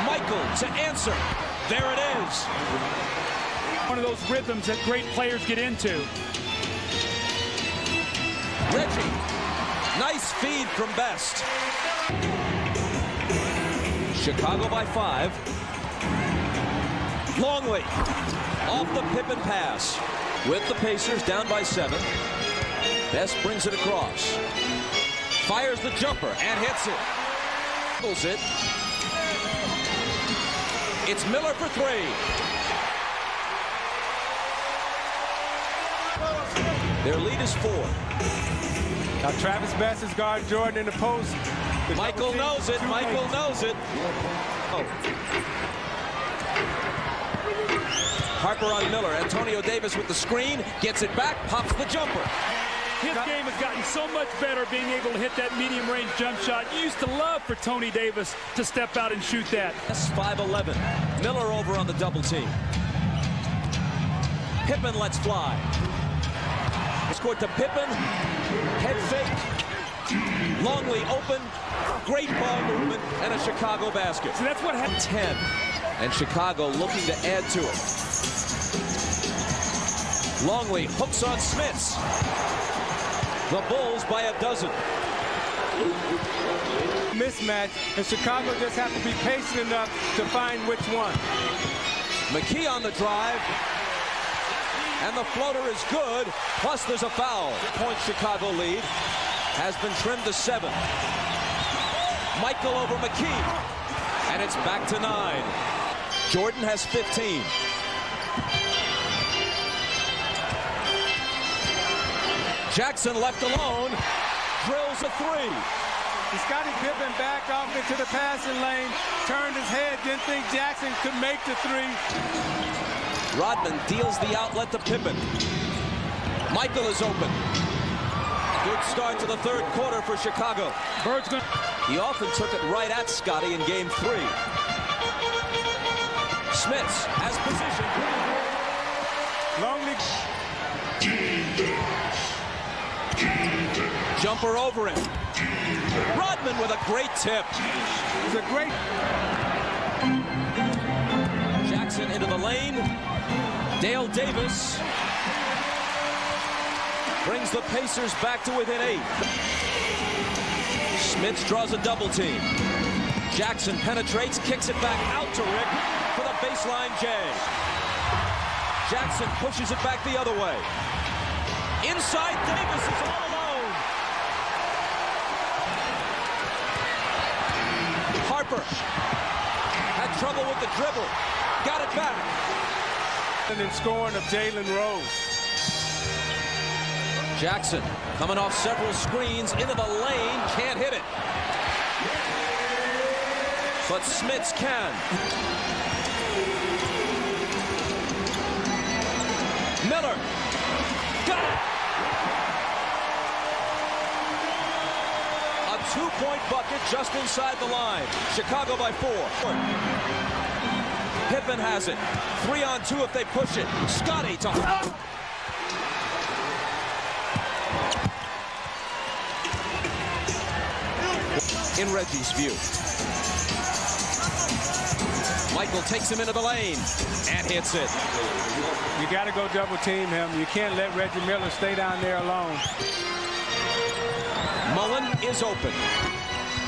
Michael to answer. There it is. One of those rhythms that great players get into. Reggie. Nice feed from Best. Chicago by 5. Longley off the Pippen pass. With the Pacers down by 7. Best brings it across. Fires the jumper and hits it. Pulls it. It's Miller for 3. Their lead is 4. Now Travis Best is guarding Jordan in the post. Michael knows it. Michael knows it. Oh. Harper on Miller. Antonio Davis with the screen. Gets it back. Pops the jumper. His game has gotten so much better being able to hit that medium-range jump shot. You used to love for Tony Davis to step out and shoot that. That's 5'11". Miller over on the double team. Pippen lets fly. Scored to Pippen. Head fake. Longley open. Great ball movement and a Chicago basket. So that's what happened. 10. And Chicago looking to add to it. Longley hooks on Smits. The Bulls by a dozen. Mismatch, and Chicago just have to be patient enough to find which one. McKee on the drive. And the floater is good. Plus there's a foul. Point Chicago lead has been trimmed to 7. Michael over McKee. And it's back to 9. Jordan has 15. Jackson left alone. Drills a 3. Scottie Pippen back off into the passing lane, turned his head, didn't think Jackson could make the 3. Rodman deals the outlet to Pippen. Michael is open. Good start to the third quarter for Chicago. Bird's going. He often took it right at Scottie in game 3. Smits has position. Longley. Jumper over him. Rodman with a great tip. It's a great. Jackson into the lane. Dale Davis brings the Pacers back to within 8. Smits draws a double team. Jackson penetrates, kicks it back out to Rick for the baseline J. Jackson pushes it back the other way. Inside, Davis is all alone. Harper had trouble with the dribble. Got it back. And then scoring of Jalen Rose. Jackson coming off several screens into the lane. Can't hit it. But Smits can. Miller. Got it. A 2-point bucket just inside the line. Chicago by 4. Pippen has it. 3-on-2 if they push it. Scottie to... In Reggie's view. Michael takes him into the lane and hits it. You got to go double team him. You can't let Reggie Miller stay down there alone. Mullen is open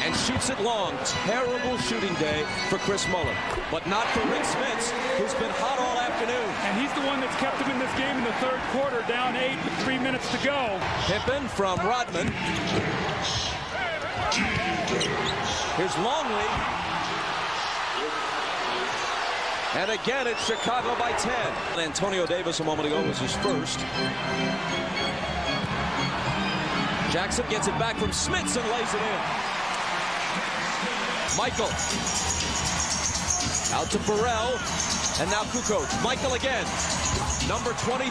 and shoots it long. Terrible shooting day for Chris Mullen, but not for Rick Smits, who's been hot all afternoon. And he's the one that's kept him in this game in the third quarter, down 8 with 3 minutes to go. Pippen from Rodman. Here's Longley. And again, it's Chicago by 10. Antonio Davis a moment ago was his first. Jackson gets it back from Smits and lays it in. Michael. Out to Burrell. And now Kukoc. Michael again. Number 23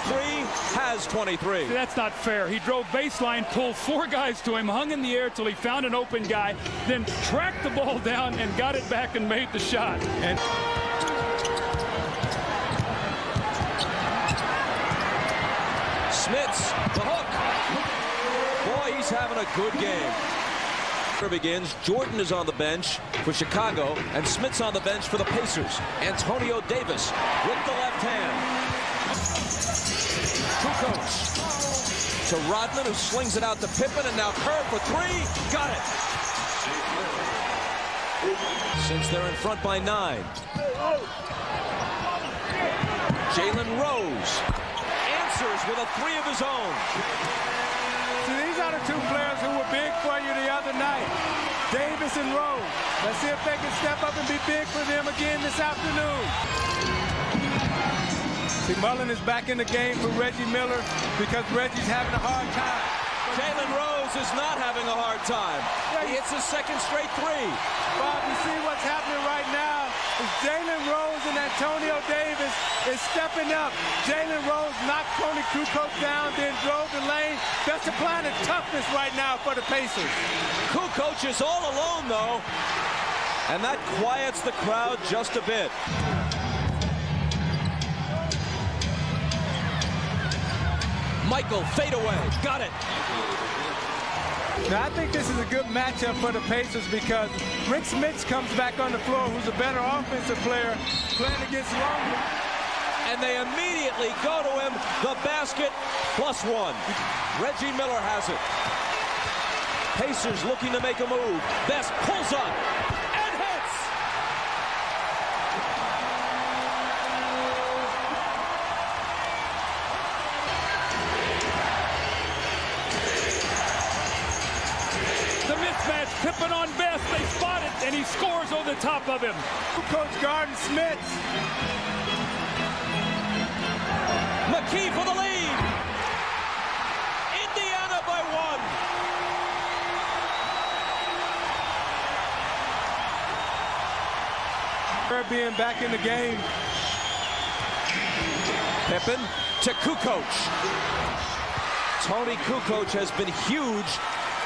has 23. That's not fair. He drove baseline, pulled 4 guys to him, hung in the air till he found an open guy, then tracked the ball down and got it back and made the shot. And Smits, the hook. Boy, he's having a good game. Begins. Jordan is on the bench for Chicago, and Smits on the bench for the Pacers. Antonio Davis with the left hand. Kukoc to Rodman, who slings it out to Pippen, and now Kerr for 3. Got it. Since they're in front by 9. Jalen Rose answers with a 3 of his own. See, these are the 2 players who were big for you the other night. Davis and Rose. Let's see if they can step up and be big for them again this afternoon. See, Mullen is back in the game for Reggie Miller because Reggie's having a hard time. Jalen Rose is not having a hard time. He hits his second straight 3. Bob, you see what's happening right now is Jalen Rose and Antonio Davis is stepping up. Jalen Rose knocked Tony Kukoc down, then drove the lane. That's applying the toughness right now for the Pacers. Kukoc is all alone, though, and that quiets the crowd just a bit. Michael, fade away. Got it. Now, I think this is a good matchup for the Pacers because Rick Smits comes back on the floor, who's a better offensive player, playing against Longley. And they immediately go to him. The basket +1. Reggie Miller has it. Pacers looking to make a move. Best pulls up and hits. The mismatch, Pippen on Best. They spot it, and he scores over the top of him. Coach Garden Smits. McKee for the lead. Indiana by 1. Being back in the game. Pippen to Kukoc. Tony Kukoc has been huge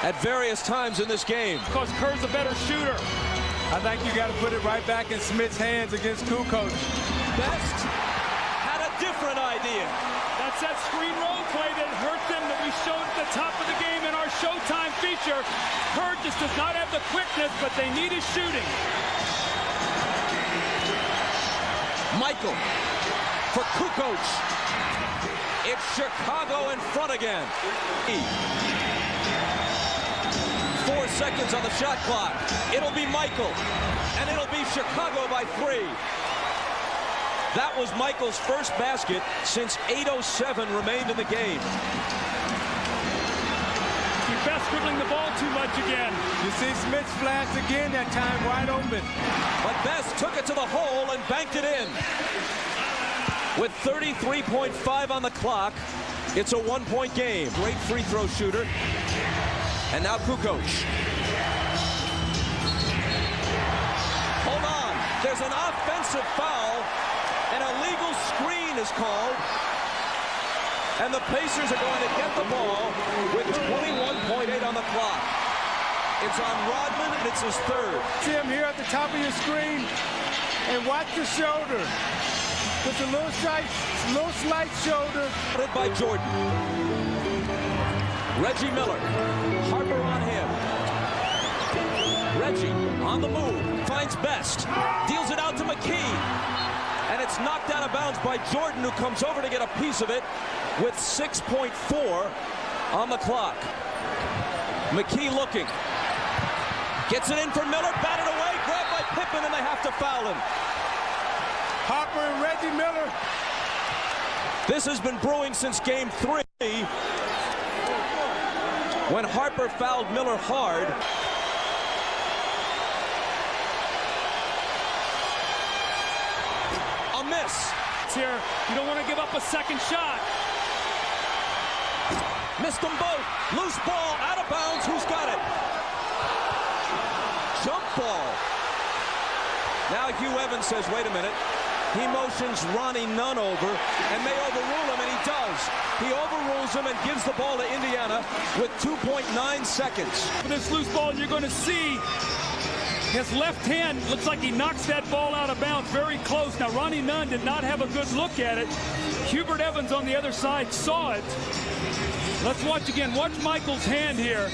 at various times in this game. Because Kerr's a better shooter. I think you got to put it right back in Smits' hands against Kukoc. Best had a different idea. That's that screen roll play that hurt them that we showed at the top of the game in our Showtime feature. Kerr just does not have the quickness, but they need his shooting. Michael for Kukoc. It's Chicago in front again. 4 seconds on the shot clock. It'll be Michael, and it'll be Chicago by 3. That was Michael's first basket since 8:07 remained in the game. Best dribbling the ball too much again. You see Smits flash again, that time wide open. But Best took it to the hole and banked it in. With 33.5 on the clock, it's a 1-point game. Great free throw shooter. And now Kukoc. Hold on. There's an offensive foul. An illegal screen is called. And the Pacers are going to get the ball with 21.8 on the clock. It's on Rodman, and it's his third. See him here at the top of your screen, and watch the shoulder. It's a little slight shoulder. By Jordan. Reggie Miller. Harper on him. Reggie on the move. Finds Best. Deals it out to McKee. And it's knocked out of bounds by Jordan, who comes over to get a piece of it with 6.4 on the clock. McKee looking. Gets it in for Miller. Batted away. Grabbed by Pippen, and they have to foul him. Harper and Reggie Miller. This has been brewing since game 3 when Harper fouled Miller hard. A miss. Here, you don't want to give up a second shot. Missed them both. Loose ball, out of bounds. Who's got it? Jump ball. Now Hugh Evans says, wait a minute. He motions Ronnie Nunn over and may overrule him, and he does. He overrules him and gives the ball to Indiana with 2.9 seconds. For this loose ball, you're going to see his left hand looks like he knocks that ball out of bounds very close. Now, Ronnie Nunn did not have a good look at it. Hubert Evans on the other side saw it. Let's watch again. Watch Michael's hand here.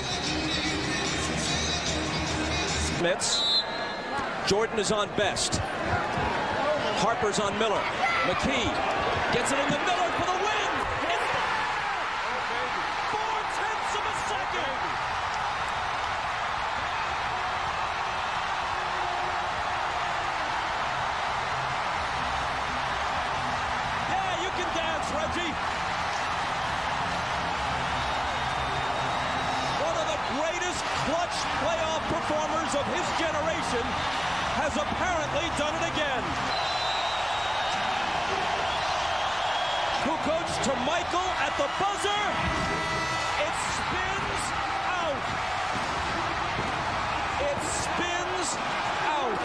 Smits. Jordan is on Best. Harper's on Miller. McKee gets it into Miller for the win. It's 4/10 of a second. Yeah, you can dance, Reggie. One of the greatest clutch playoff performers of his generation has apparently done it again. Kukoc to Michael at the buzzer. It spins out. It spins out.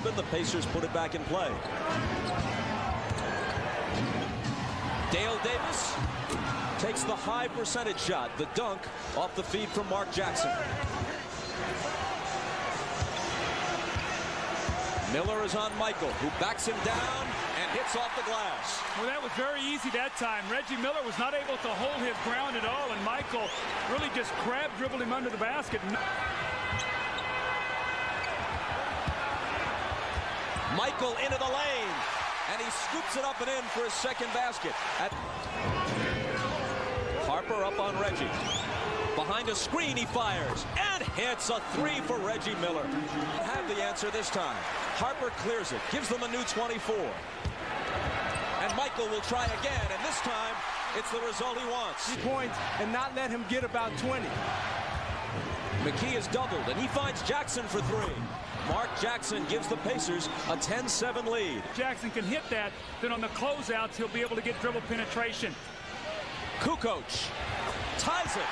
Pippen. The Pacers put it back in play. Dale Davis takes the high percentage shot. The dunk off the feed from Mark Jackson. Miller is on Michael, who backs him down and hits off the glass. Well, that was very easy that time. Reggie Miller was not able to hold his ground at all, and Michael really just crab dribbled him under the basket. Michael into the lane, and he scoops it up and in for his second basket. Harper up on Reggie. Behind a screen, he fires and hits a three for Reggie Miller. Have the answer this time. Harper clears it, gives them a new 24. And Michael will try again, and this time it's the result he wants. Points and not let him get about 20. McKee is doubled, and he finds Jackson for three. Mark Jackson gives the Pacers a 10-7 lead. Jackson can hit that, then on the closeouts he'll be able to get dribble penetration. Kukoc ties it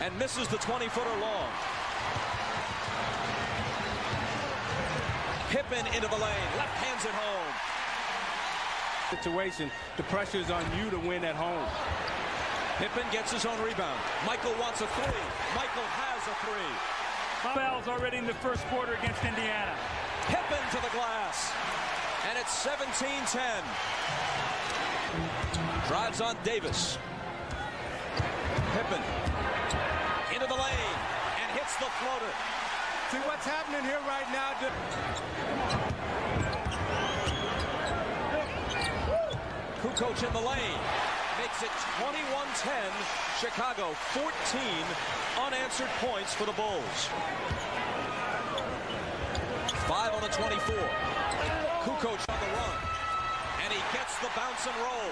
and misses the 20-footer long. Pippen into the lane, left hands it home. Situation, the pressure is on you to win at home. Pippen gets his own rebound. Michael wants a three. Michael has a three. Fouls already in the first quarter against Indiana. Pippen to the glass, and it's 17-10. Drives on Davis. Pippen into the lane and hits the floater. See what's happening here right now. Kukoc in the lane makes it 21-10. Chicago 14 unanswered points for the Bulls. 5 on the 24. Kukoc on the run, and he gets the bounce and roll.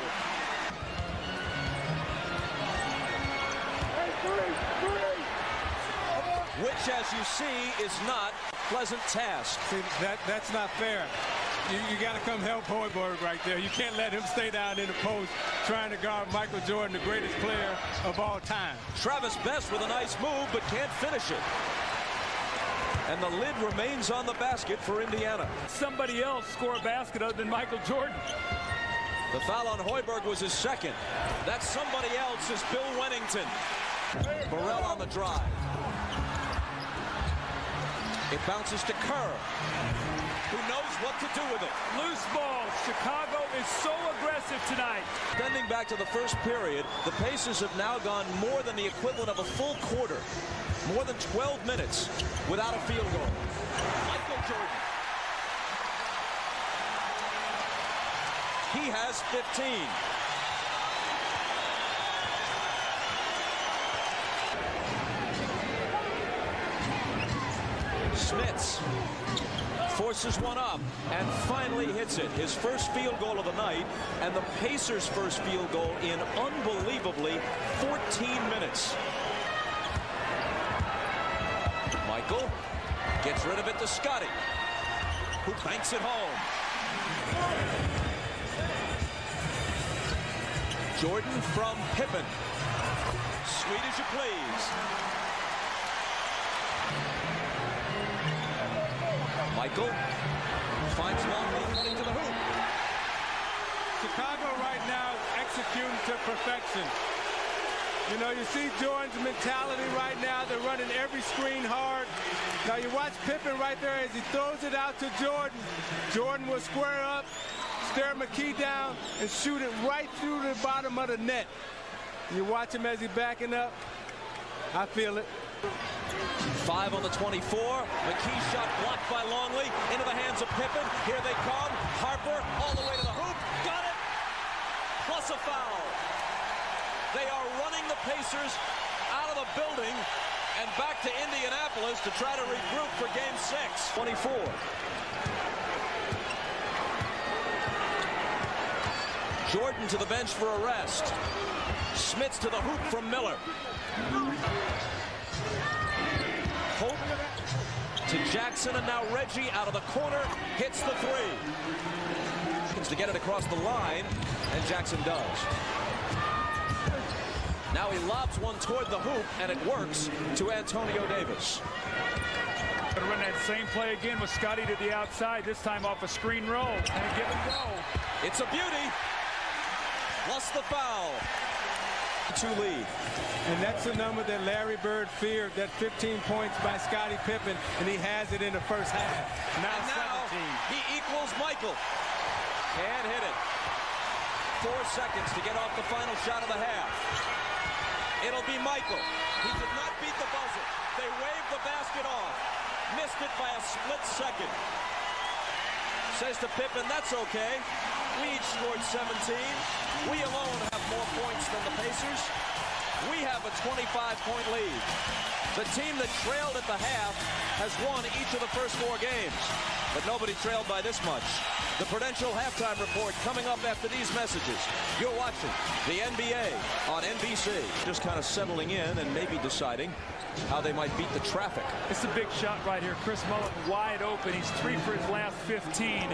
Which, as you see, is not a pleasant task. See, that's not fair. You got to come help Hoiberg right there. You can't let him stay down in the post trying to guard Michael Jordan, the greatest player of all time. Travis Best with a nice move, but can't finish it. And the lid remains on the basket for Indiana. Somebody else score a basket other than Michael Jordan. The foul on Hoiberg was his second. That somebody else is Bill Wennington. Burrell on the drive. It bounces to Kerr, who knows what to do with it. Loose ball. Chicago is so aggressive tonight. Bending back to the first period, the Pacers have now gone more than the equivalent of a full quarter, more than 12 minutes without a field goal. Michael Jordan. He has 15. Smits forces one up and finally hits it. His first field goal of the night, and the Pacers' first field goal in unbelievably 14 minutes. Michael gets rid of it to Scotty, who banks it home. Jordan from Pippen. Sweet as you please. Michael finds Longley running to the hoop. Chicago right now executing to perfection. You know, you see Jordan's mentality right now. They're running every screen hard. Now you watch Pippen right there as he throws it out to Jordan. Jordan will square up, stare McKee down, and shoot it right through the bottom of the net. You watch him as he's backing up. I feel it. 5 on the 24. McKee shot blocked by Longley. Into the hands of Pippen. Here they come. Harper all the way to the hoop. Got it. Plus a foul. They are running the Pacers out of the building and back to Indianapolis to try to regroup for Game 6. 24. Jordan to the bench for a rest. Smits to the hoop from Miller. Hope to Jackson, and now Reggie out of the corner hits the three. To get it across the line, and Jackson does. Now he lobs one toward the hoop, and it works to Antonio Davis. Gonna run that same play again with Scotty to the outside, this time off a screen roll and a give and go. It's a beauty. Plus the foul. 2 lead. And that's the number that Larry Bird feared, that 15 points by Scottie Pippen, and he has it in the first half. Now he equals Michael. Can't hit it. 4 seconds to get off the final shot of the half. It'll be Michael. He did not beat the buzzer. They waved the basket off. Missed it by a split second. Says to Pippen, that's okay. We each scored 17. We alone have more points than the Pacers. We have a 25-point lead. The team that trailed at the half has won each of the first 4 games. But nobody trailed by this much. The Prudential Halftime Report coming up after these messages. You're watching the NBA on NBC. Just kind of settling in and maybe deciding how they might beat the traffic. It's a big shot right here. Chris Mullin wide open. He's 3 for his last 15.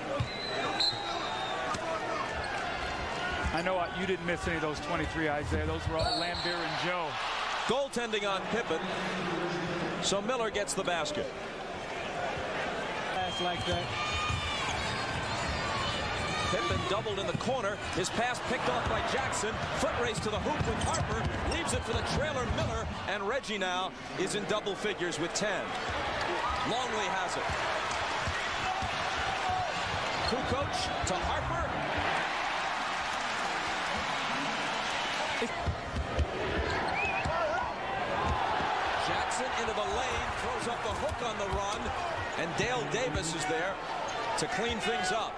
I know you didn't miss any of those 23, Isaiah. Those were all Lambeer and Joe. Goaltending on Pippen. So Miller gets the basket. Pass like that. Pippen doubled in the corner. His pass picked off by Jackson. Foot race to the hoop with Harper. Leaves it for the trailer Miller. And Reggie now is in double figures with 10. Longley has it. Kukoc to Harper. Jackson into the lane. Throws up the hook on the run. And Dale Davis is there to clean things up.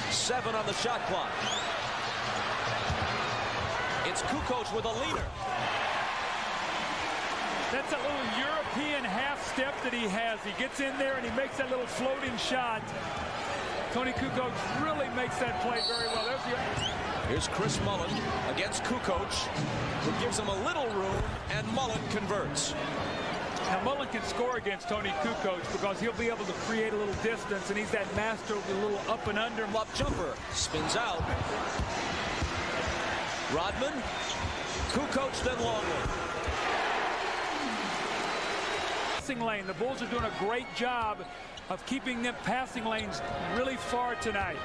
7 on the shot clock. It's Kukoc with a leader. That's a little European half step that he has. He gets in there and he makes that little floating shot. Tony Kukoc really makes that play very well. Here's Chris Mullin against Kukoc, who gives him a little room, and Mullin converts. Now Mullin can score against Tony Kukoc because he'll be able to create a little distance, and he's that master of the little up and under. Up jumper spins out. Rodman, Kukoc, then Longley. Passing lane. The Bulls are doing a great job of keeping them passing lanes really far tonight.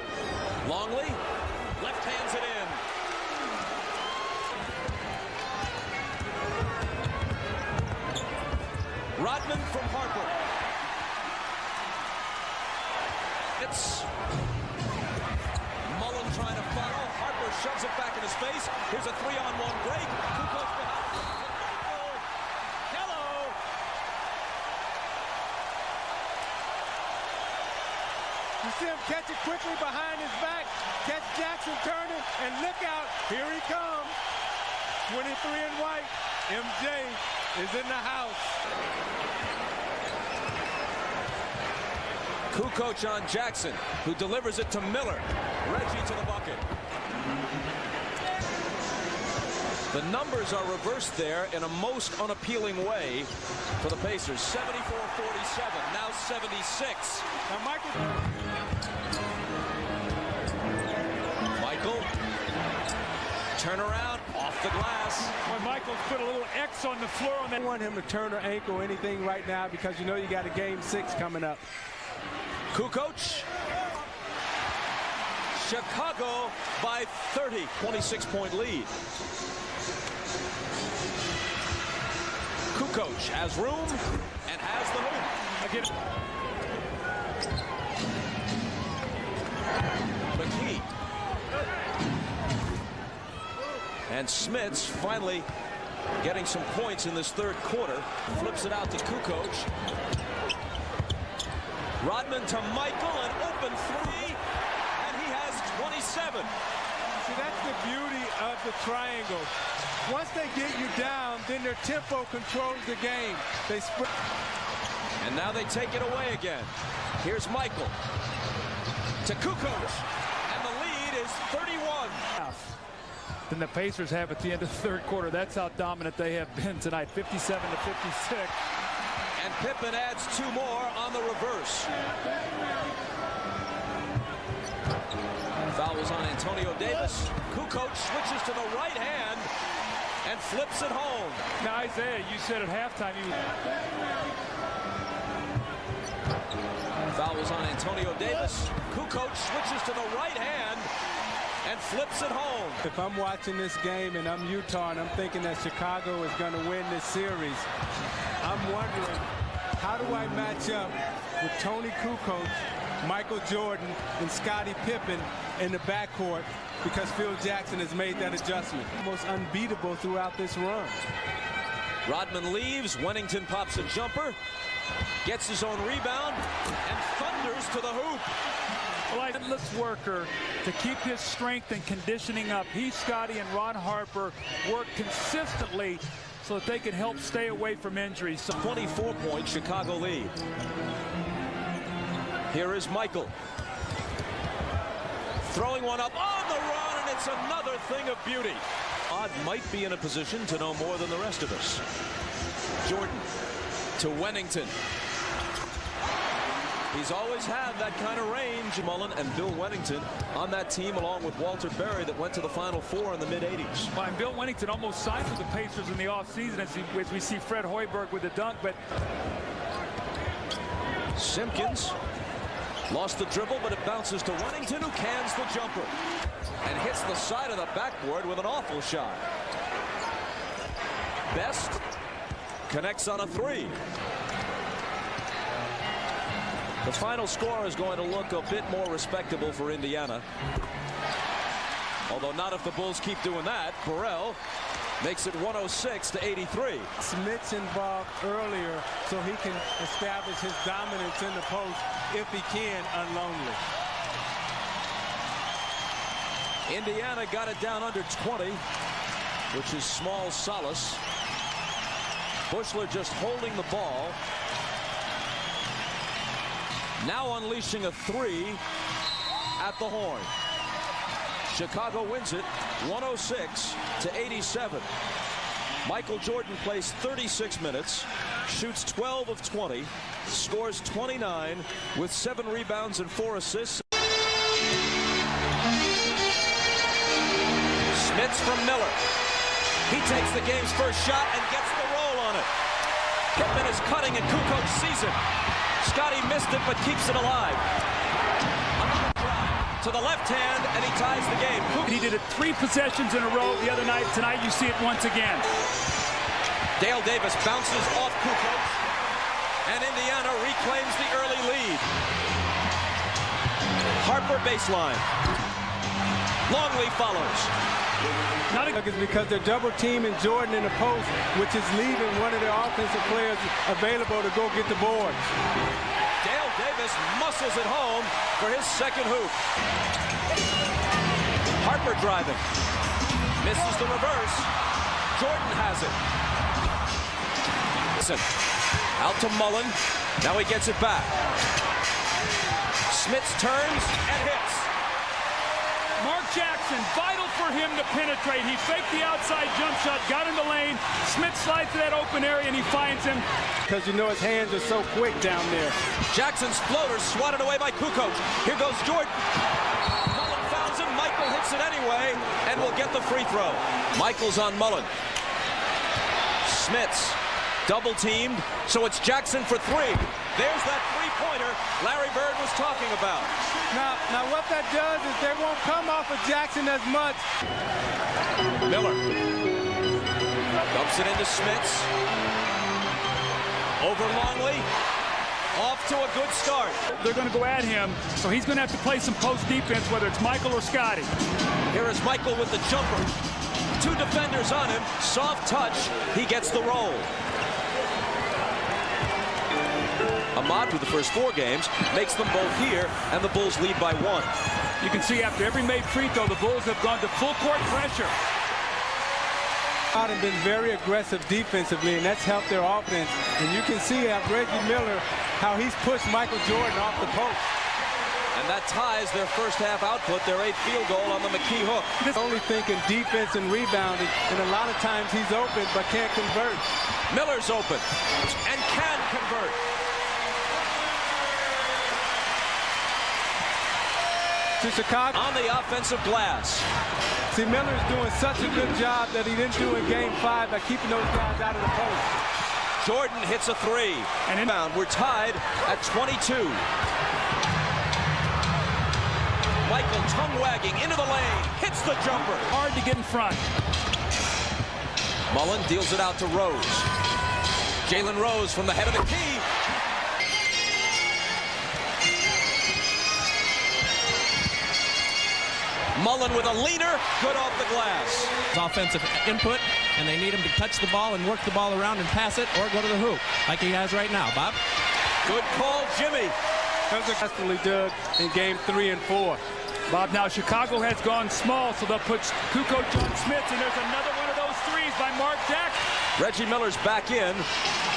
Longley left hands it in. Rodman from Harper. It's Mullin trying to follow. Harper shoves it back in his face. Here's a 3-on-1 break. Kukoc behind. Hello. You see him catch it quickly behind his back. Catch Jackson turning, and look out. Here he comes. 23 in white. MJ is in the house. Kukoc on Jackson, who delivers it to Miller. Reggie to the bucket. The numbers are reversed there in a most unappealing way for the Pacers. 74-47, now 76. Now Michael turn around, off the glass. Well, Michael's put a little X on the floor on that. don't want him to turn or ankle or anything right now because you know you got a game 6 coming up. Kukoc. Chicago by 30. 26-point lead. Kukoc has room and has the hoop. Again. McKee. And Smits finally getting some points in this third quarter. Flips it out to Kukoc. Rodman to Michael, an open 3, and he has 27. See, that's the beauty of the triangle. Once they get you down, then their tempo controls the game. They spread. And now they take it away again. Here's Michael to Kukoc, and the lead is 31. Than the Pacers have at the end of the third quarter. That's how dominant they have been tonight, 57-56. And Pippen adds 2 more on the reverse. Foul was on Antonio Davis. Kukoc switches to the right hand, and flips it home. Now, Isaiah, you said at halftime you... Foul was on Antonio Davis. Kukoc switches to the right hand and flips it home. If I'm watching this game and I'm Utah and I'm thinking that Chicago is going to win this series, I'm wondering, how do I match up with Tony Kukoc, Michael Jordan, and Scottie Pippen in the backcourt, because Phil Jackson has made that adjustment. Almost unbeatable throughout this run. Rodman leaves. Wennington pops a jumper, gets his own rebound, and thunders to the hoop. Well, endless worker to keep his strength and conditioning up. He, Scottie, and Ron Harper work consistently so that they can help stay away from injuries. 24-point Chicago lead. Here is Michael. Throwing one up on the run, and it's another thing of beauty. Odd might be in a position to know more than the rest of us. Jordan to Wennington. He's always had that kind of range. Mullen and Bill Wennington on that team, along with Walter Berry, that went to the Final Four in the mid-'80s. Well, and Bill Wennington almost signed with the Pacers in the offseason, as we see Fred Hoiberg with the dunk, but... Simpkins lost the dribble, but it bounces to Wennington, who cans the jumper and hits the side of the backboard with an awful shot. Best connects on a three. The final score is going to look a bit more respectable for Indiana. Although not if the Bulls keep doing that. Burrell makes it 106-83. Smith's involved earlier so he can establish his dominance in the post if he can unlonely. Indiana got it down under 20, which is small solace. Buechler just holding the ball. Now unleashing a three at the horn. Chicago wins it 106-87. Michael Jordan plays 36 minutes, shoots 12 of 20, scores 29 with 7 rebounds and 4 assists. Smits from Miller. He takes the game's first shot and gets the roll on it. Pippen is cutting and Kukoc sees it. Scottie missed it but keeps it alive. Another drive to the left hand and he ties the game. He did it 3 possessions in a row the other night. Tonight you see it once again. Dale Davis bounces off Kukoc and Indiana reclaims the early lead. Harper baseline. Longley follows. Not because they're double teaming Jordan in the post, which is leaving one of their offensive players available to go get the boards. Dale Davis muscles it home for his second hoop. Harper driving. Misses the reverse. Jordan has it. Out to Mullen. Now he gets it back. Smits turns and hits. Mark Jackson, vital for him to penetrate. He faked the outside jump shot, got in the lane. Smith slides to that open area, and he finds him. Because you know his hands are so quick down there. Jackson's floater swatted away by Kukoc. Here goes Jordan. Mullen fouls him. Michael hits it anyway, and will get the free throw. Michael's on Mullen. Smits double teamed, so it's Jackson for 3. There's that three-pointer Larry Bird was talking about. Now what that does is they won't come off of Jackson as much. Miller dumps it into Smits. Over Longley. Off to a good start. They're going to go at him, so he's going to have to play some post defense, whether it's Michael or Scottie. Here is Michael with the jumper. 2 defenders on him. Soft touch. He gets the roll. Ahmad, through the first 4 games, makes them both here, and the Bulls lead by 1. You can see after every made free throw, the Bulls have gone to full court pressure. Out and been very aggressive defensively, and that's helped their offense. And you can see at Reggie Miller how he's pushed Michael Jordan off the post. And that ties their first half output, their 8th field goal on the McKee hook. He's only thinking defense and rebounding, and a lot of times he's open but can't convert. Miller's open and can convert. To Chicago. On the offensive glass. See, Miller's doing such a good job that he didn't do in Game 5 by keeping those guys out of the post. Jordan hits a three. And inbound, we're tied at 22. Michael tongue-wagging into the lane, hits the jumper. Hard to get in front. Mullen deals it out to Rose. Jalen Rose from the head of the key. Mullen with a leaner, good off the glass. Offensive input, and they need him to touch the ball and work the ball around and pass it or go to the hoop, like he has right now. Bob? Good call, Jimmy. That was successfully done in Game 3 and 4. Bob, now Chicago has gone small, so they'll put Kukoc on Smith, and there's another one of those threes by Mark Jackson. Reggie Miller's back in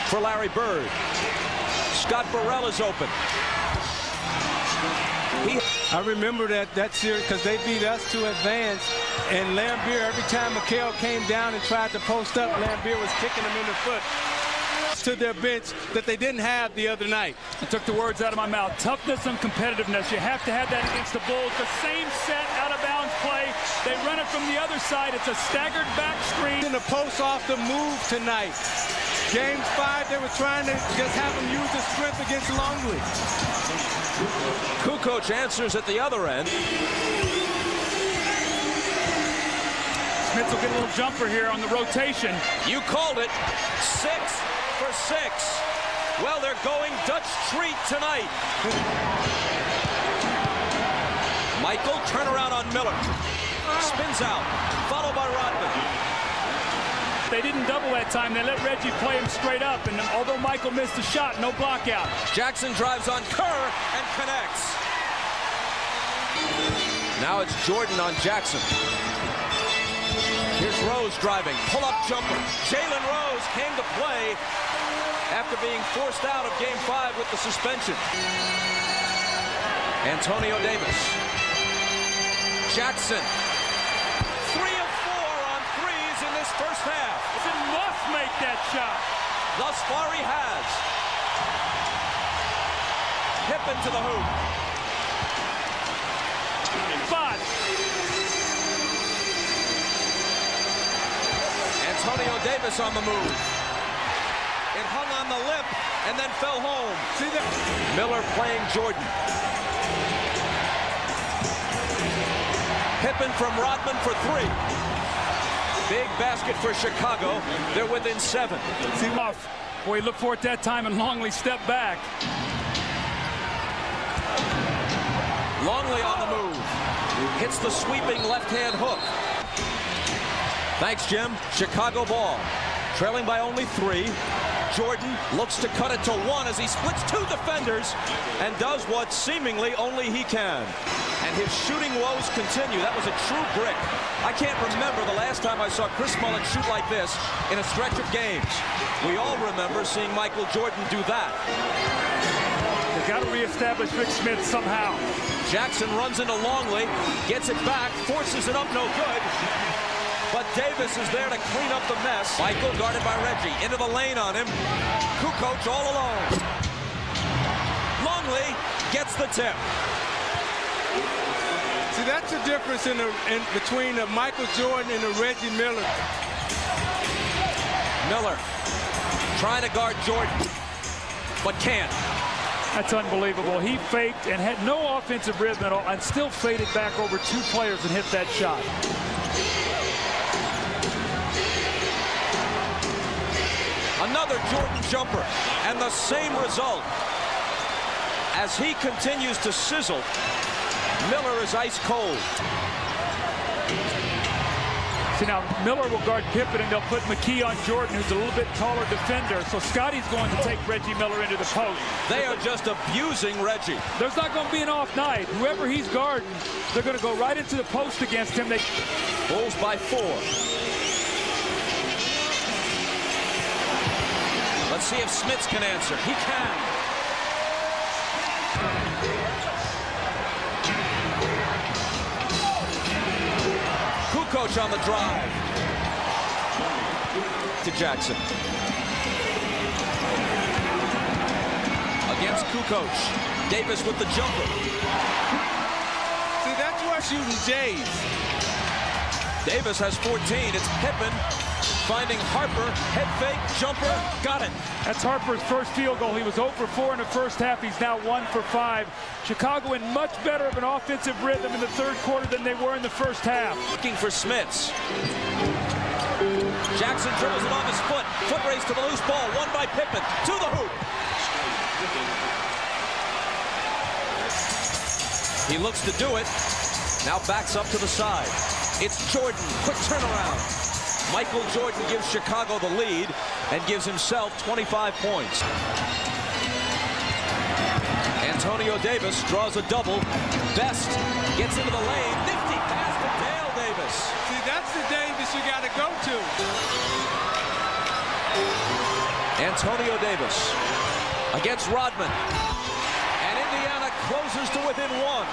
for Larry Bird. Scott Burrell is open. I remember that series because they beat us to advance, and Lambeer, every time McHale came down and tried to post up, Lambeer was kicking him in the foot to their bench that they didn't have the other night. I took the words out of my mouth. Toughness and competitiveness. You have to have that against the Bulls. The same set out-of-bounds play. They run it from the other side. It's a staggered back screen. In the post off the move tonight. Game 5, they were trying to just have him use his strength against Longley. Kukoc answers at the other end. Smith will get a little jumper here on the rotation. You called it. 6 for 6. Well, they're going Dutch treat tonight. Michael, turnaround on Miller. Spins out, followed by Rodman. They didn't double that time. They let Reggie play him straight up. And although Michael missed the shot, no block out. Jackson drives on Kerr and connects. Now it's Jordan on Jackson. Here's Rose driving. Pull-up jumper. Jalen Rose came to play after being forced out of Game 5 with the suspension. Antonio Davis. Jackson. 3 of 4 on threes in this first half. He must make that shot. Thus far he has. Pippen to the hoop. But Antonio Davis on the move. It hung on the lip and then fell home. See that? Miller playing Jordan. Pippen from Rodman for 3. Big basket for Chicago. They're within 7. see off. Boy, look for it that time, and Longley stepped back. Longley on the move. Hits the sweeping left-hand hook. Thanks, Jim. Chicago ball. Trailing by only 3. Jordan looks to cut it to 1 as he splits 2 defenders and does what seemingly only he can. And his shooting woes continue. That was a true brick. I can't remember the last time I saw Chris Mullin shoot like this in a stretch of games. We all remember seeing Michael Jordan do that. They've got to reestablish Rick Smith somehow. Jackson runs into Longley, gets it back, forces it up, no good. But Davis is there to clean up the mess. Michael guarded by Reggie, into the lane on him. Kukoc all alone. Longley gets the tip. See, that's the difference between Michael Jordan and Reggie Miller. Miller trying to guard Jordan, but can't. That's unbelievable. He faked and had no offensive rhythm at all and still faded back over 2 players and hit that shot. Another Jordan jumper, and the same result. As he continues to sizzle, Miller is ice cold. See, now Miller will guard Pippen, and they'll put McKee on Jordan, who's a little bit taller defender. So Scotty's going to take Reggie Miller into the post. They are just abusing Reggie. There's not going to be an off night. Whoever he's guarding, they're going to go right into the post against him. Bulls by 4. Let's see if Smits can answer. He can. Kukoc on the drive. To Jackson. Against Kukoc. Davis with the jumper. See, that's why shooting Jays. Davis has 14. It's Pippen finding Harper. Head fake, jumper, got it. That's Harper's first field goal. He was 0 for 4 in the first half. He's now 1 for 5. Chicago in much better of an offensive rhythm in the third quarter than they were in the first half. Looking for Smits. Jackson dribbles it off his foot. Foot race to the loose ball. Won by Pippen. To the hoop. He looks to do it. Now backs up to the side. It's Jordan. Quick turnaround. Michael Jordan gives Chicago the lead and gives himself 25 points. Antonio Davis draws a double. Best gets into the lane. Nifty pass to Dale Davis. See, that's the Davis you got to go to. Antonio Davis against Rodman. And Indiana closes to within 1.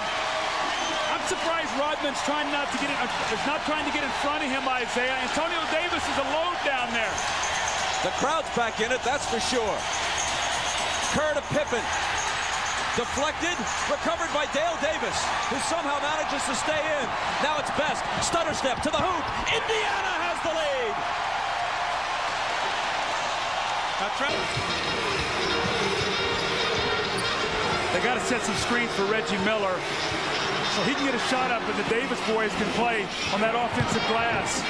I'm surprised Rodman's trying not to get is not trying to get in front of him, Isaiah. Antonio Davis is a load down there. The crowd's back in it, that's for sure. Kerr to Pippen. Deflected, recovered by Dale Davis, who somehow manages to stay in. Now it's Best. Stutter step to the hoop. Indiana has the lead. They got to set some screens for Reggie Miller so he can get a shot up and the Davis boys can play on that offensive glass.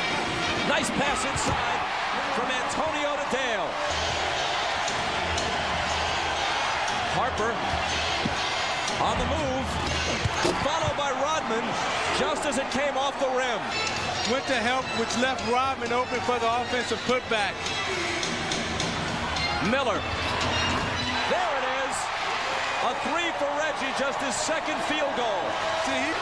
Nice pass inside from Antonio to Dale. Harper on the move, followed by Rodman just as it came off the rim. Went to help, which left Rodman open for the offensive putback. Miller. There it is. A 3 for Reggie, just his second field goal. See?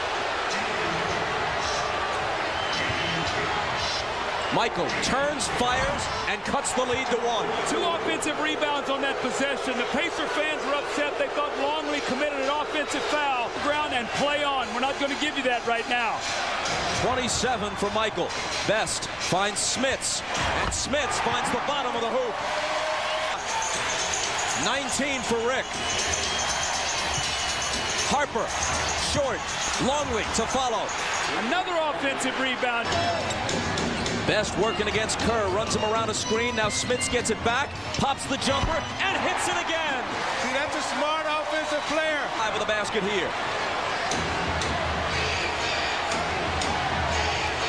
Michael turns, fires, and cuts the lead to 1. 2 offensive rebounds on that possession. The Pacer fans were upset. They thought Longley committed an offensive foul. Ground and play on. We're not going to give you that right now. 27 for Michael. Best finds Smits, and Smits finds the bottom of the hoop. 19 for Rick. Harper, short, Longley to follow. Another offensive rebound. Best working against Kerr, runs him around a screen. Now Smits gets it back, pops the jumper, and hits it again. See, that's a smart offensive player. Five of the basket here.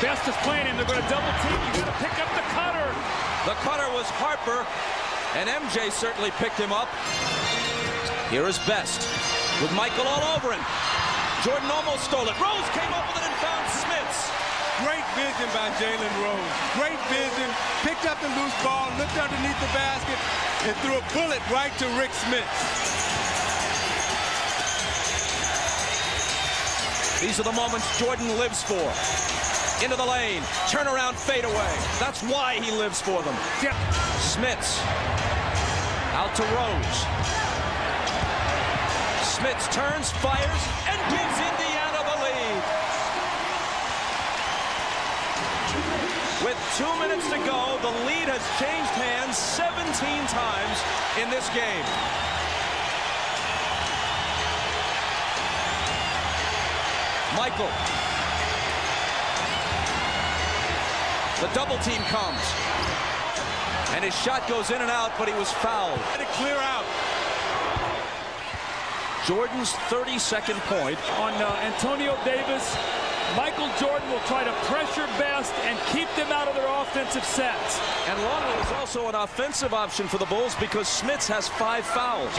Best is playing him. They're going to double team. You got to pick up the cutter. The cutter was Harper, and MJ certainly picked him up. Here is Best with Michael all over him. Jordan almost stole it. Rose came up with it and found Smits. Great vision by Jalen Rose. Great vision. Picked up the loose ball, looked underneath the basket, and threw a bullet right to Rick Smits. These are the moments Jordan lives for. Into the lane, turnaround fadeaway. That's why he lives for them. Yep. Smits out to Rose. Smits turns, fires, and gives Indiana the lead. With 2 minutes to go, the lead has changed hands 17 times in this game. Michael. The double team comes. And his shot goes in and out, but he was fouled. Let it clear out. Jordan's 32nd point. On Antonio Davis, Michael Jordan will try to pressure Best and keep them out of their offensive sets. And Longley is also an offensive option for the Bulls because Smits has 5 fouls.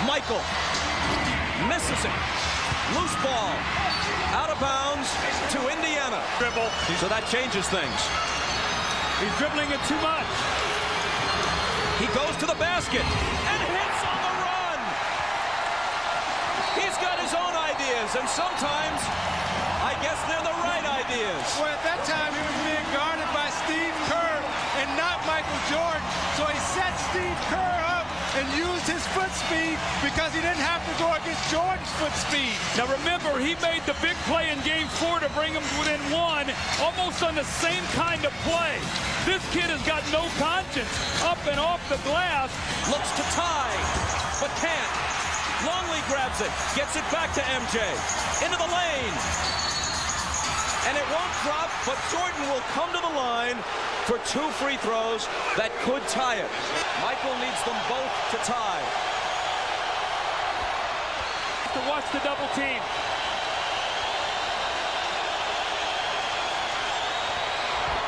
Michael misses it. Loose ball. Out of bounds to Indiana. Dribble. So that changes things. He's dribbling it too much. He goes to the basket and hits on the run. He's got his own ideas, and sometimes I guess they're the right ideas. Well, at that time, he was being guarded by Steve Kerr and not Michael Jordan. So he set Steve Kerr up and used his foot speed because he didn't have to go against Jordan's foot speed. Now remember, he made the big play in Game 4 to bring him within 1, almost on the same kind of play. This kid has got no conscience. Up and off the glass. Looks to tie, but can't. Longley grabs it, gets it back to MJ. Into the lane. And it won't drop, but Jordan will come to the line for 2 free throws that could tie it. Michael needs them both to tie. To watch the double team.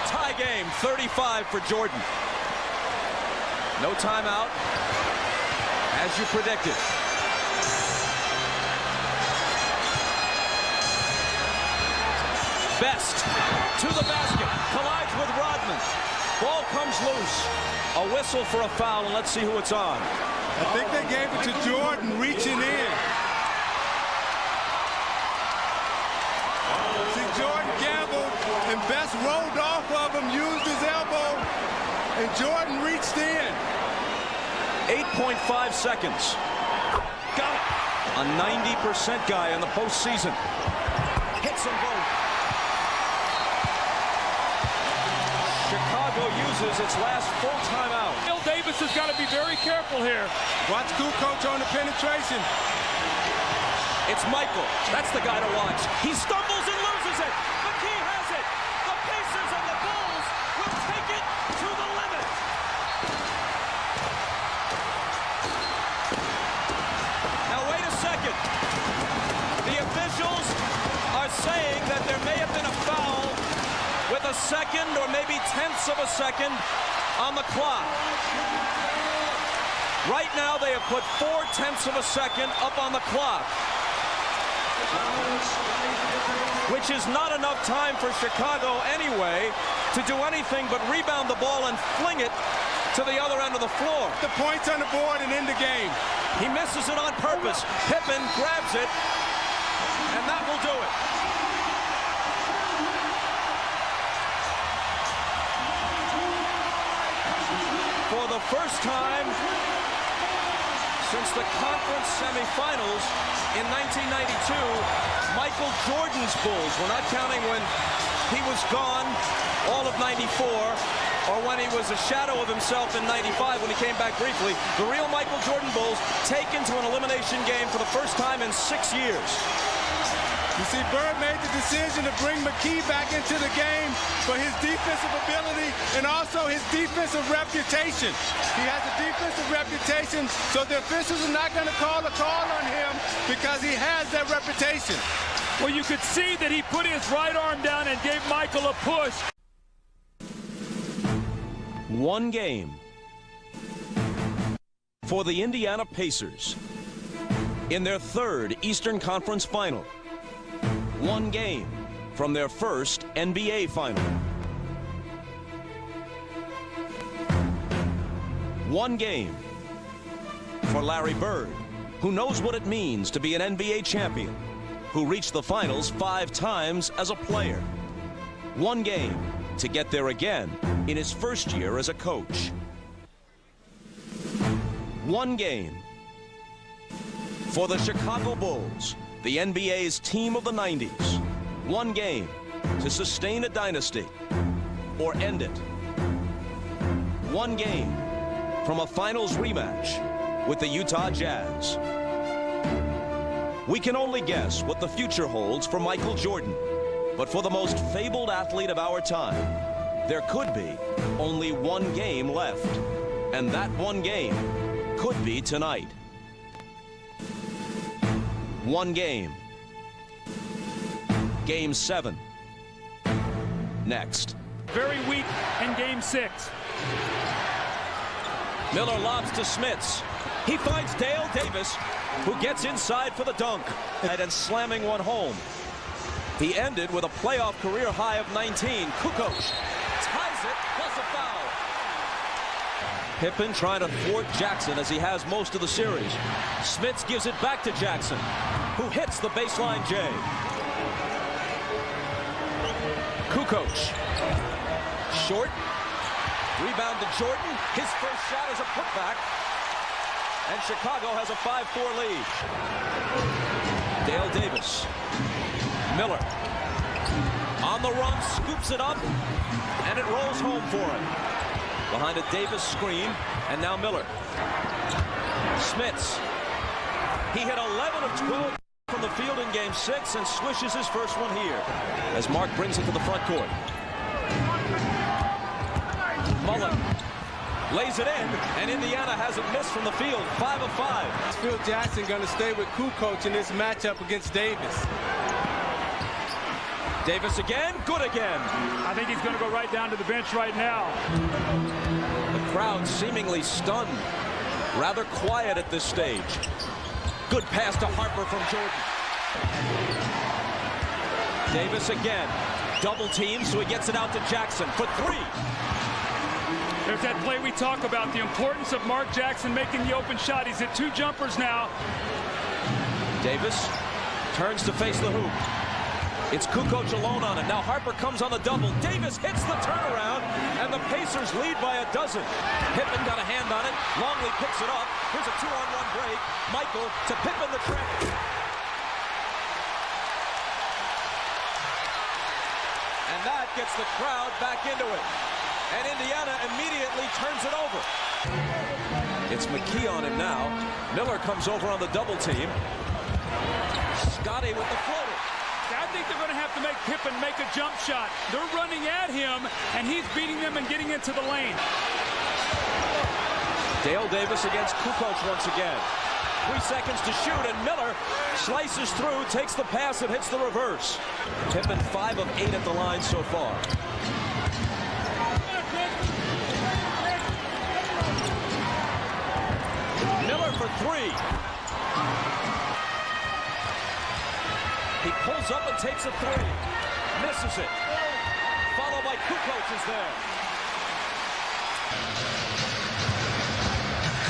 Tie game, 35 for Jordan. No timeout, as you predicted. Best to the basket, collides with Rodman. Ball comes loose. A whistle for a foul, and let's see who it's on. I think they gave it to Jordan reaching in. See, Jordan gambled, and Best rolled off of him, used his elbow, and Jordan reached in. 8.5 seconds. Got it. A 90% guy in the postseason. Hits them both. Chicago uses its last full timeout. Bill Davis has got to be very careful here. Watch Kukoc on the penetration. It's Michael. That's the guy to watch. He stumbles and loses it. McKee has it. The Pacers and the Bulls will take it to the limit. Now wait a second. The officials are saying that there may have been a foul with a second or maybe tenths of a second on the clock. Right now they have put 0.4 of a second up on the clock, which is not enough time for Chicago anyway to do anything but rebound the ball and fling it to the other end of the floor. The points on the board and in the game. He misses it on purpose. Pippen grabs it, and that will do it. For the first time since the conference semifinals in 1992, Michael Jordan's Bulls, we're not counting when he was gone all of 94, or when he was a shadow of himself in 95 when he came back briefly, the real Michael Jordan Bulls taken to an elimination game for the first time in 6 years. You see, Bird made the decision to bring McKee back into the game for his defensive ability and also his defensive reputation. He has a defensive reputation, so the officials are not going to call a call on him because he has that reputation. Well, you could see that he put his right arm down and gave Michael a push. One game for the Indiana Pacers in their third Eastern Conference Final. One game from their first NBA Final. One game for Larry Bird, who knows what it means to be an NBA champion, who reached the finals 5 times as a player. One game to get there again in his first year as a coach. One game for the Chicago Bulls, the NBA's team of the 90s. One game to sustain a dynasty or end it. One game from a finals rematch with the Utah Jazz. We can only guess what the future holds for Michael Jordan, but for the most fabled athlete of our time, there could be only one game left, and that one game could be tonight. One game. Game 7. Next. Very weak in Game 6. Miller lobs to Smits. He finds Dale Davis, who gets inside for the dunk and slamming one home. He ended with a playoff career high of 19. Kukoc ties it, plus a foul. Pippen trying to thwart Jackson as he has most of the series. Smits gives it back to Jackson, who hits the baseline J. Kukoc. Short. Rebound to Jordan. His first shot is a putback. And Chicago has a 5-4 lead. Dale Davis. Miller. On the run, scoops it up, and it rolls home for him. Behind a Davis screen, and now Miller. Smits. He hit 11 of 12 from the field in Game 6 and swishes his first one here. As Mark brings it to the front court. Mullen lays it in, and Indiana hasn't missed from the field. 5 of 5. Is Phil Jackson going to stay with Kukoc in this matchup against Davis? Davis again, good again. I think he's going to go right down to the bench right now. The crowd seemingly stunned. Rather quiet at this stage. Good pass to Harper from Jordan. Davis again. Double team, so he gets it out to Jackson for 3. There's that play we talk about, the importance of Mark Jackson making the open shot. He's hit 2 jumpers now. Davis turns to face the hoop. It's Kukoc alone on it. Now Harper comes on the double. Davis hits the turnaround, and the Pacers lead by 12. Pippen got a hand on it. Longley picks it up. Here's a 2-on-1 break. Michael to Pippen the track. And that gets the crowd back into it. And Indiana immediately turns it over. It's McKee on him now. Miller comes over on the double team. Scotty with the floater. I think they're going to have to make Pippen make a jump shot. They're running at him, and he's beating them and getting into the lane. Dale Davis against Kukoc once again. 3 seconds to shoot, and Miller slices through, takes the pass, and hits the reverse. Pippen 5 of 8 at the line so far. Miller for 3. He pulls up and takes a 3. Misses it. Followed by Kukoc is there.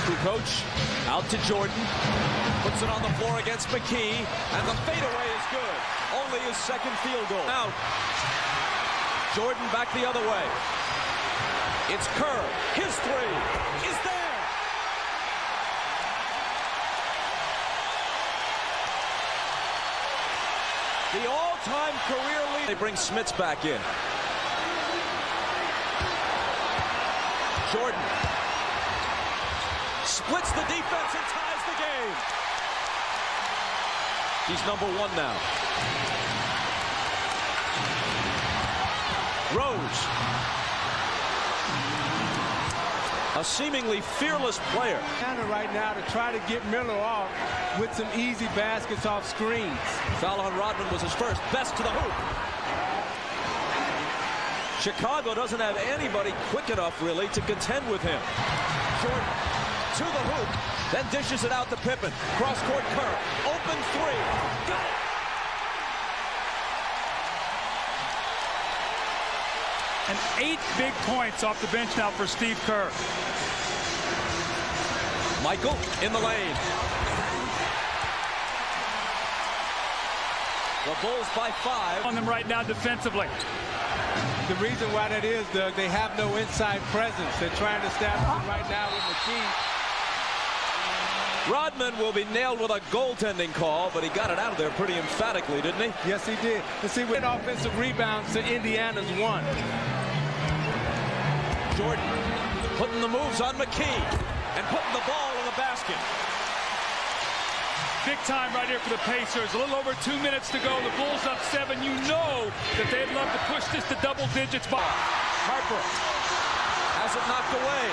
Kukoc out to Jordan. Puts it on the floor against McKee. And the fadeaway is good. Only his second field goal. Out. Jordan back the other way. It's Kerr. His 3 is there. The all-time career lead. They bring Smits back in. Jordan splits the defense and ties the game. He's number 1 now. Rose. A seemingly fearless player. Right now to try to get Miller off with some easy baskets off screens. Foul on Rodman was his first. Best to the hoop. Chicago doesn't have anybody quick enough, really, to contend with him. Jordan to the hoop, then dishes it out to Pippen. Cross-court Kerr. Open 3. Got it. And 8 big points off the bench now for Steve Kerr. Michael in the lane. The Bulls by 5. On them right now defensively. The reason why that is, Doug, they have no inside presence. They're trying to establish it right now with McKee. Rodman will be nailed with a goaltending call, but he got it out of there pretty emphatically, didn't he? Yes, he did. Let's see what offensive rebounds to Indiana's 1. Jordan putting the moves on McKee and putting the ball in the basket. Big time right here for the Pacers. A little over 2 minutes to go. The Bulls up 7. You know that they'd love to push this to double digits. Harper has it knocked away.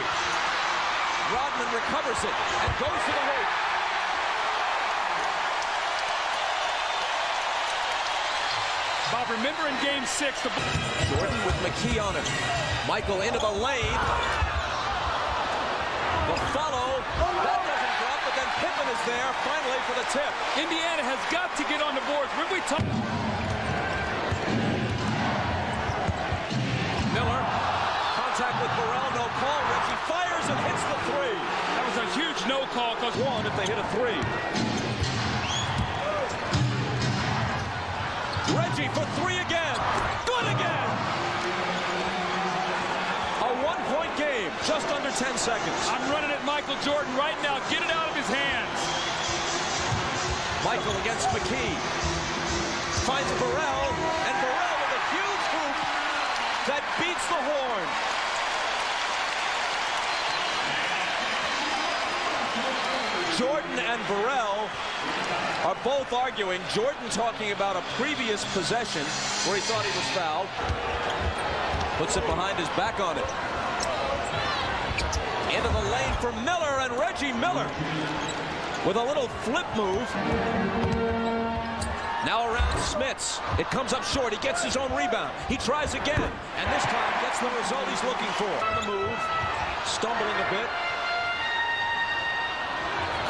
Rodman recovers it and goes to the hoop. Bob, remember in Game 6, Jordan with McKee on him. Michael into the lane. The follow. That doesn't drop, but then Pippen is there finally for the tip. Indiana has got to get on the boards. When we talk. Miller. Contact with Burrell. No call. Reggie fires and hits the 3. That was a huge no call. Because 1 if they hit a 3. Reggie for 3 again. Good again. A 1-point game. Just under 10 seconds. I'm running at Michael Jordan right now. Get it out of his hands. Michael against McKee. Finds Burrell. And Burrell with a huge hoop that beats the horn. Jordan and Burrell are both arguing. Jordan talking about a previous possession where he thought he was fouled. Puts it behind his back on it. Into the lane for Miller, and Reggie Miller with a little flip move. Now around Smits. It comes up short. He gets his own rebound. He tries again, and this time gets the result he's looking for. On the move, stumbling a bit.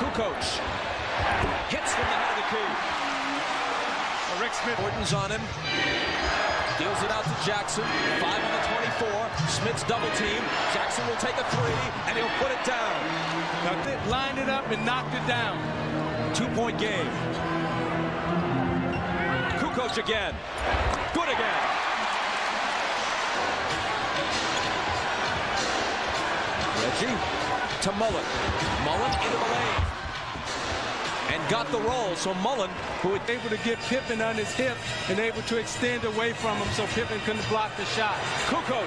Kukoc hits from the head of the key. Rick Smits. Jordan's on him. Deals it out to Jackson. 5 on the 24. Smits double team. Jackson will take a 3, and he'll put it down. Now, lined it up and knocked it down. 2-point game. Kukoc again. Good again. Reggie to Mullen. Mullen into the lane. And got the roll, so Mullen, who was able to get Pippen on his hip and able to extend away from him so Pippen couldn't block the shot. Kukoc,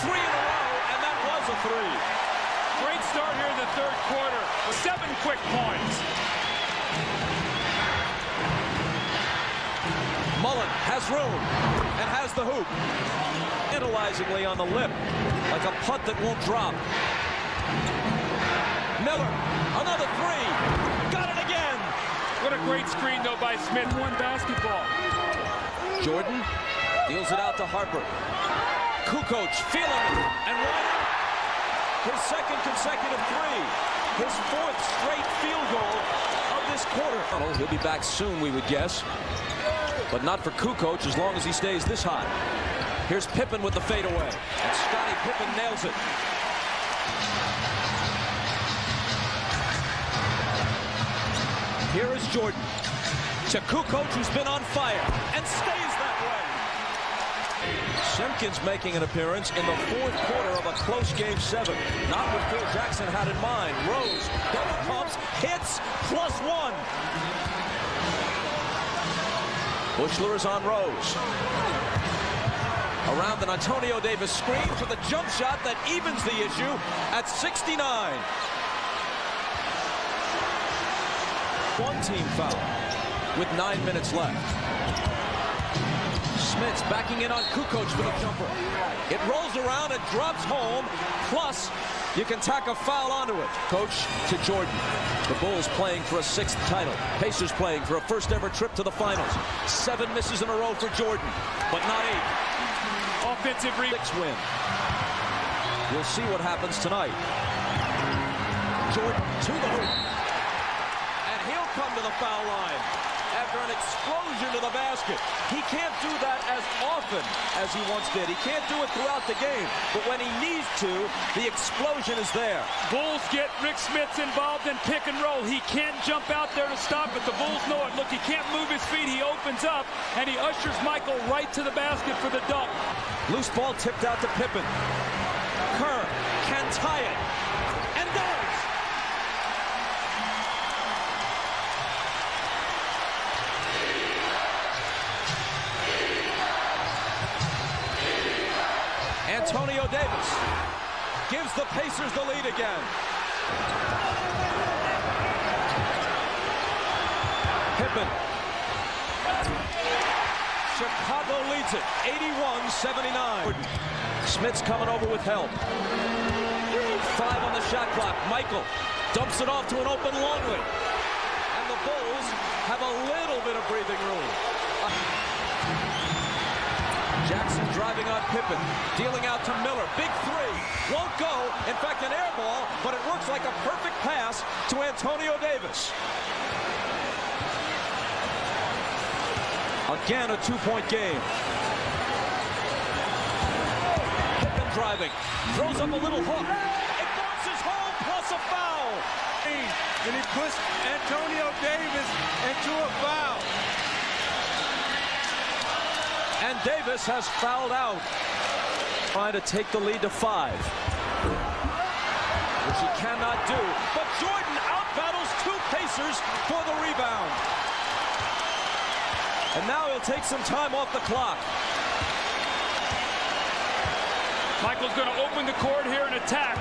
3 in a row, and that was a 3. Great start here in the third quarter with 7 quick points. Mullen has room and has the hoop. Analyzingly on the lip, like a putt that won't drop. Miller, another 3. Got it again. What a great screen, though, by Smith. One basketball. Jordan deals it out to Harper. Kukoc feeling it, and Ryder, his second consecutive 3. His 4th straight field goal of this quarter. He'll be back soon, we would guess. But not for Kukoc as long as he stays this high. Here's Pippen with the fadeaway. And Scottie Pippen nails it. Here is Jordan to Kukoc, who's been on fire and stays that way. Simpkins making an appearance in the 4th quarter of a close game 7. Not what Phil Jackson had in mind. Rose double pumps, hits, +1. Buechler is on Rose. Around an Antonio Davis screen for the jump shot that evens the issue at 69. One team foul with 9 minutes left. Smits backing in on Kukoc for the jumper. It rolls around and drops home. Plus, you can tack a foul onto it. Coach to Jordan. The Bulls playing for a 6th title. Pacers playing for a first ever trip to the finals. 7 misses in a row for Jordan, but not 8. Offensive 6 win. We'll see what happens tonight. Jordan to the hoop. He'll come to the foul line after an explosion to the basket. He can't do that as often as he once did. He can't do it throughout the game, but when he needs to, the explosion is there. Bulls get Rick Smits involved in pick and roll. He can't jump out there to stop it. The Bulls know it. Look, he can't move his feet. He opens up, and he ushers Michael right to the basket for the dunk. Loose ball tipped out to Pippen. Kerr can tie it, and does. Antonio Davis gives the Pacers the lead again. Pippen. Chicago leads it, 81-79. Smits coming over with help. 5 on the shot clock. Michael dumps it off to an open Longley. And the Bulls have a little bit of breathing room. Jackson driving on Pippen, dealing out to Miller. Big 3, won't go. In fact, an air ball, but it works like a perfect pass to Antonio Davis. Again, a 2-point game. Pippen driving, throws up a little hook. It bounces home, plus a foul. And he pushed Antonio Davis into a foul. And Davis has fouled out. Trying to take the lead to 5. Which he cannot do. But Jordan out-battles 2 Pacers for the rebound. And now he'll take some time off the clock. Michael's going to open the court here and attack.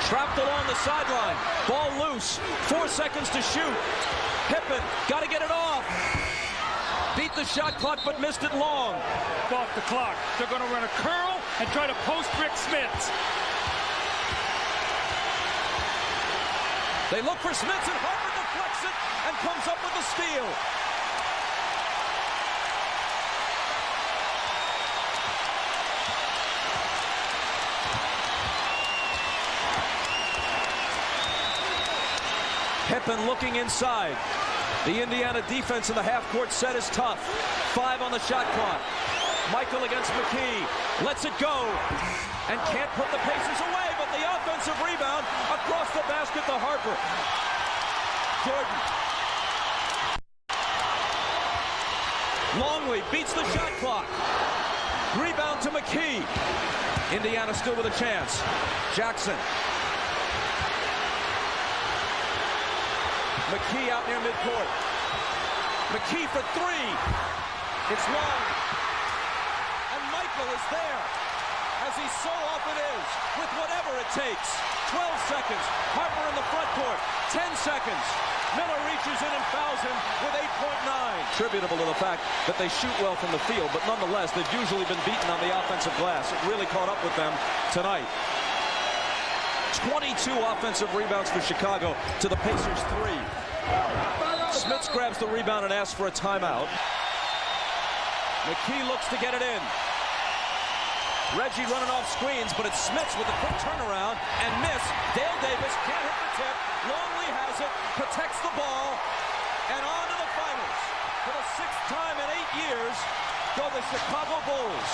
Trapped along the sideline. Ball loose. 4 seconds to shoot. Pippen, got to get it off. Beat the shot clock, but missed it long. Off the clock. They're going to run a curl and try to post Rick Smits. They look for Smits, and Harper deflects it and comes up with the steal. Pippen looking inside. The Indiana defense in the half-court set is tough. 5 on the shot clock. Michael against McKee. Lets it go. And can't put the Pacers away, but the offensive rebound across the basket to Harper. Jordan. Longley beats the shot clock. Rebound to McKee. Indiana still with a chance. Jackson. McKee out near midcourt. McKee for 3. It's long. And Michael is there, as he so often is, with whatever it takes. 12 seconds. Harper in the front court. 10 seconds. Miller reaches in and fouls him with 8.9. Attributable to the fact that they shoot well from the field, but nonetheless, they've usually been beaten on the offensive glass. It really caught up with them tonight. 22 offensive rebounds for Chicago to the Pacers 3. Smits grabs the rebound and asks for a timeout. McKee looks to get it in. Reggie running off screens, but it's Smits with a quick turnaround and miss. Dale Davis can't hit the tip. Longley has it, protects the ball, and on to the finals. For the 6th time in 8 years go the Chicago Bulls.